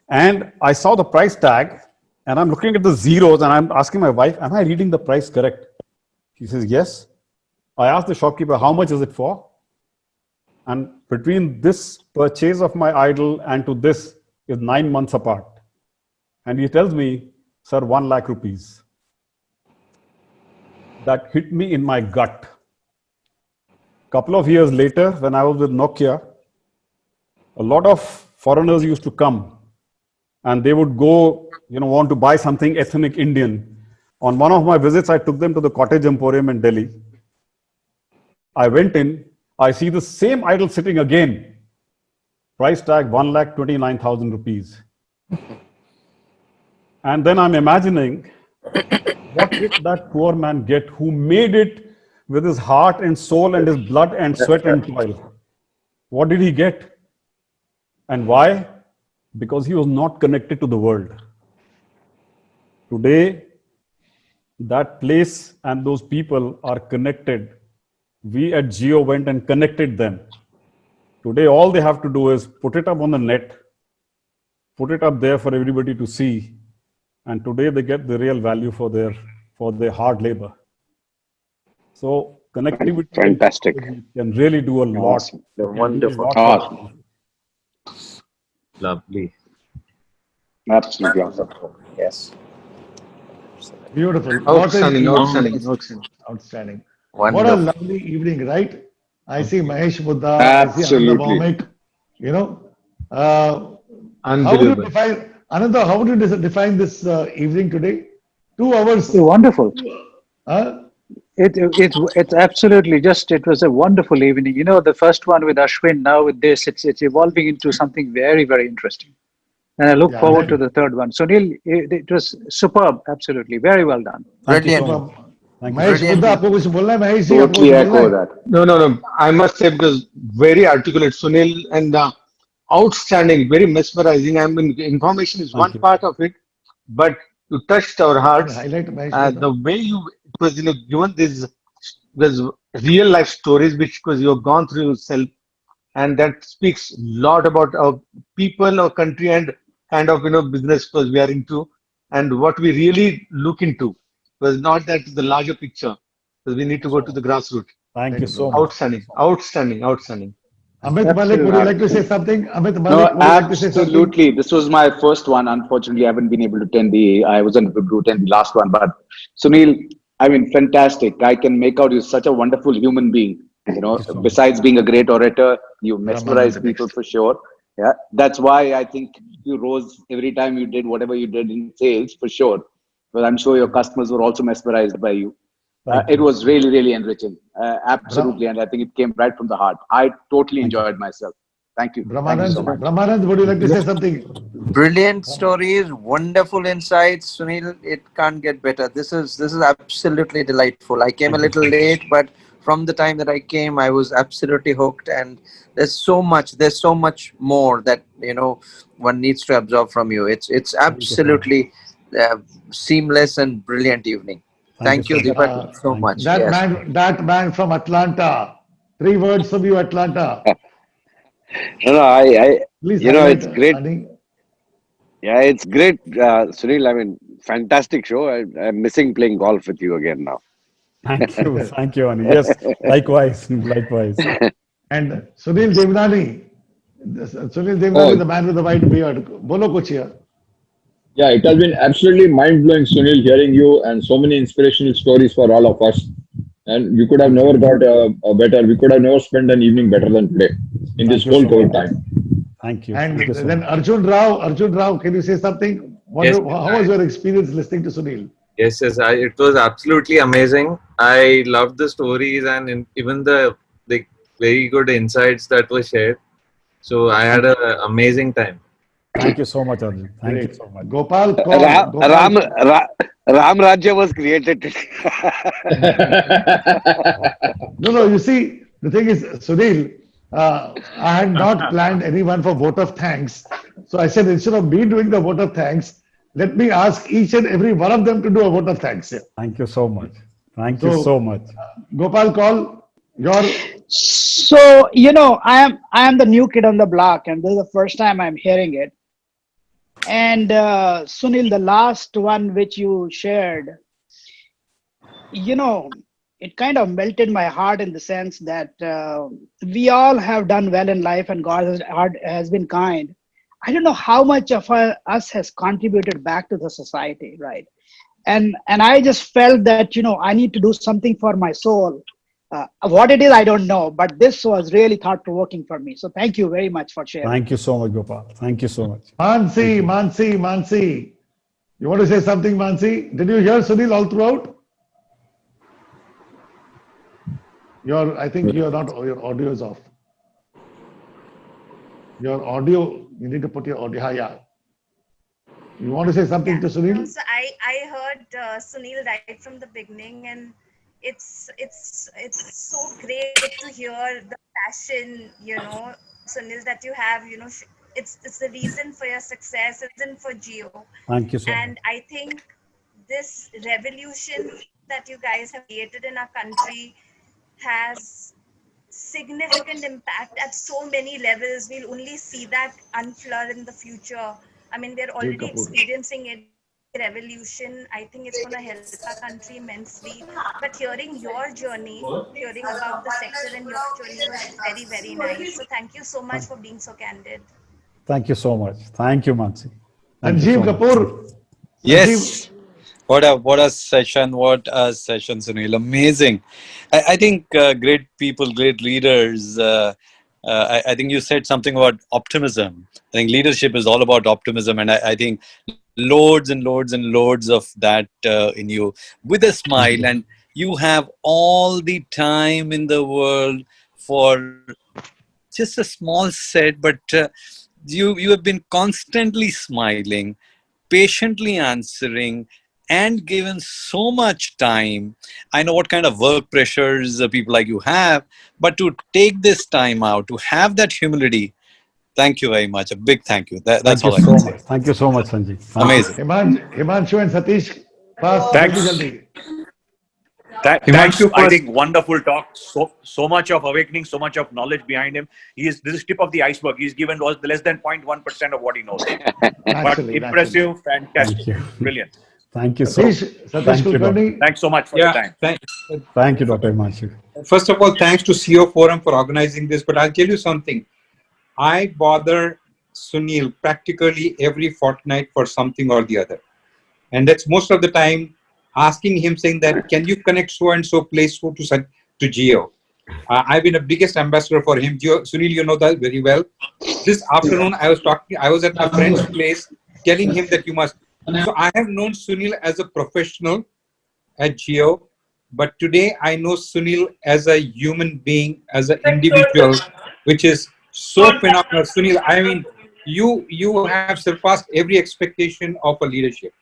And I saw the price tag and I'm looking at the zeros and I'm asking my wife, am I reading the price correct? She says, yes. I asked the shopkeeper, how much is it for? And between this purchase of my idol and to this is 9 months apart. And he tells me, sir, 1 lakh rupees. That hit me in my gut. Couple of years later, when I was with Nokia, a lot of foreigners used to come and they would go, want to buy something ethnic Indian. On one of my visits, I took them to the Cottage Emporium in Delhi. I went in, I see the same idol sitting again. Price tag 1,29,000 rupees. And then I'm imagining, what did that poor man get who made it with his heart and soul and his blood and sweat and toil? What did he get? And why? Because he was not connected to the world. Today, that place and those people are connected. We at Jio went and connected them. Today, all they have to do is put it up on the net, put it up there for everybody to see. And today they get the real value for their hard labor. So connectivity Fantastic. can really do a lot. Awesome. Wonderful. Awesome. Lovely. Absolutely awesome. Yes. Beautiful. Outstanding, What a- outstanding, outstanding. Outstanding. Wonderful. What a lovely evening, right? I see Mahesh Buddha, I see Ananda Absolutely. Bhaumik, how would you Unbelievable. define, Ananda, how would you define this evening today? 2 hours. Wonderful. Huh? It's absolutely it was a wonderful evening. The first one with Ashwin, now with this, it's evolving into something very, very interesting. And I look Yeah, forward to that- the third one. Sunil, it was superb, absolutely. Very well done. Brilliant. Mahesh Buddha आपको कुछ बोलना है महेश जी आपको Totally कुछ बोलना echo है that. No. I must say, because very articulate, Sunil, and outstanding, very mesmerizing. I mean, information is one part of it, but you touched our hearts. highlight Mahesh Buddha. The way it was, given these real life stories, which because you have gone through yourself, and that speaks a lot about our people, our country, and kind of business because we are into, and what we really look into was not that the larger picture, because we need to go to the grassroots. Thank you so much. Outstanding. Amit Malik, would you like to say something? Amit No, Malik, would you like to say something? absolutely. This was my first one. Unfortunately, I haven't been able to I wasn't able to attend the last one. But Sunil, I mean, fantastic. I can make out you're such a wonderful human being. Besides being a great orator, you mesmerize people for sure. Yeah, that's why I think you rose every time you did whatever you did in sales for sure. But I'm sure your customers were also mesmerized by you. It was really, really enriching. Absolutely. And I think it came right from the heart. I totally enjoyed myself. Thank you. Thank you so much. Brahmanand, would you like to say something? Brilliant stories, wonderful insights, Sunil. It can't get better. This is absolutely delightful. I came a little late, but from the time that I came, I was absolutely hooked. And there's so much more that one needs to absorb from you. It's absolutely seamless and brilliant evening. Thank you, Deepak, so much. That man from Atlanta. 3 words from you, Atlanta. No, Please it's highlight, great. Ani. Yeah, it's great, Sunil. I mean, fantastic show. I'm missing playing golf with you again now. Thank you, Ani. Yes, likewise. And Sunil Devnani. Sunil Devnani, the man with the white beard. Bolo kuch here. Yeah, it has been absolutely mind-blowing, Sunil, hearing you and so many inspirational stories for all of us. And we could have never got we could have never spent an evening better than today in this whole COVID time. Thank you. And Thank you so then much. Arjun Rao, can you say something? Yes. How was your experience listening to Sunil? Yes, it was absolutely amazing. I loved the stories and even the very good insights that were shared. So I had an amazing time. Thank you so much, Arjun. Thank Great. you so much. Gopal, Ram Rajya was created today. No, you see, the thing is, Sunil, I had not planned anyone for vote of thanks. So I said, instead of me doing the vote of thanks, let me ask each and every one of them to do a vote of thanks. Thank you so much. Thank you so much. Gopal, call your... So, I am the new kid on the block, and this is the first time I'm hearing it. And Sunil, the last one which you shared, it kind of melted my heart in the sense that we all have done well in life and God has been kind. I don't know how much of us has contributed back to the society, right? And I just felt that, I need to do something for my soul. What it is, I don't know, but this was really thought-provoking for me. So thank you very much for sharing. Thank you so much, Gopal. Thank you so much. Mansi. You want to say something, Mansi? Did you hear Sunil all throughout? I think your audio is off. Your audio, you need to put your audio. Yeah. You want to say something to Sunil? So I heard Sunil right from the beginning, and it's so great to hear the passion, Sunil, that you have. It's the reason for your success, reason for Jio. Thank you so much. And I think this revolution that you guys have created in our country has significant impact at so many levels. We'll only see that unfurl in the future. I mean, we're already experiencing it. Revolution, I think it's going to help our country immensely. But hearing your journey, hearing about the sector and your journey was very, very nice. So thank you so much for being so candid. Thank you so much. Thank you, Mansi. Sanjeev Kapoor. Yes. What a session, Sunil. Amazing. I think great people, great leaders. I think you said something about optimism. I think leadership is all about optimism. And I think loads and loads and loads of that in you with a smile. And you have all the time in the world for just a small set, but you have been constantly smiling, patiently answering, and given so much time. I know what kind of work pressures people like you have, but to take this time out, to have that humility, thank you very much. A big thank you. That's all I can say. Thank you so much, Sanjeev. Amazing. Himanshu and Satish, fast. Thank you. I think wonderful talk. So much of awakening, so much of knowledge behind him. This is tip of the iceberg. He's given us less than 0.1% of what he knows. But impressive, fantastic, brilliant. Thank you so much. Thanks so much for your time. Thank you, Dr. Himanshu. First of all, thanks to CEO Forum for organizing this. But I'll tell you something. I bother Sunil practically every fortnight for something or the other. And that's most of the time asking him, saying that, can you connect so-and-so place to Jio? I've been the biggest ambassador for him. Sunil, you know that very well. This afternoon, I was at my friend's place telling him that you must. So I have known Sunil as a professional at Jio, but today I know Sunil as a human being, as an individual, which is so phenomenal. Sunil, I mean, you have surpassed every expectation of a leadership.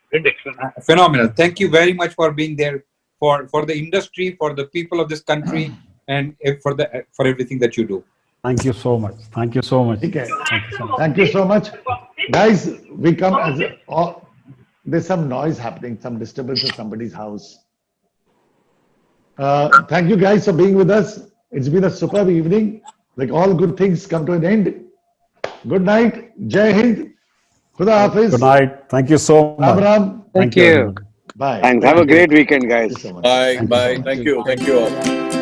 Phenomenal. Thank you very much for being there for the industry, for the people of this country, and for everything that you do. Thank you so much. Thank you so much. Okay. Thank you so much. Guys, we come as there's some noise happening, some disturbance in somebody's house. Thank you guys for being with us. It's been a superb evening. Like all good things come to an end. Good night. Jai Hind. Khuda Hafiz. Good night. Thank you so much. Ram. Thank you. Bye. Thanks. Have a great weekend, guys. Bye. Bye. Thank you. Thank you all.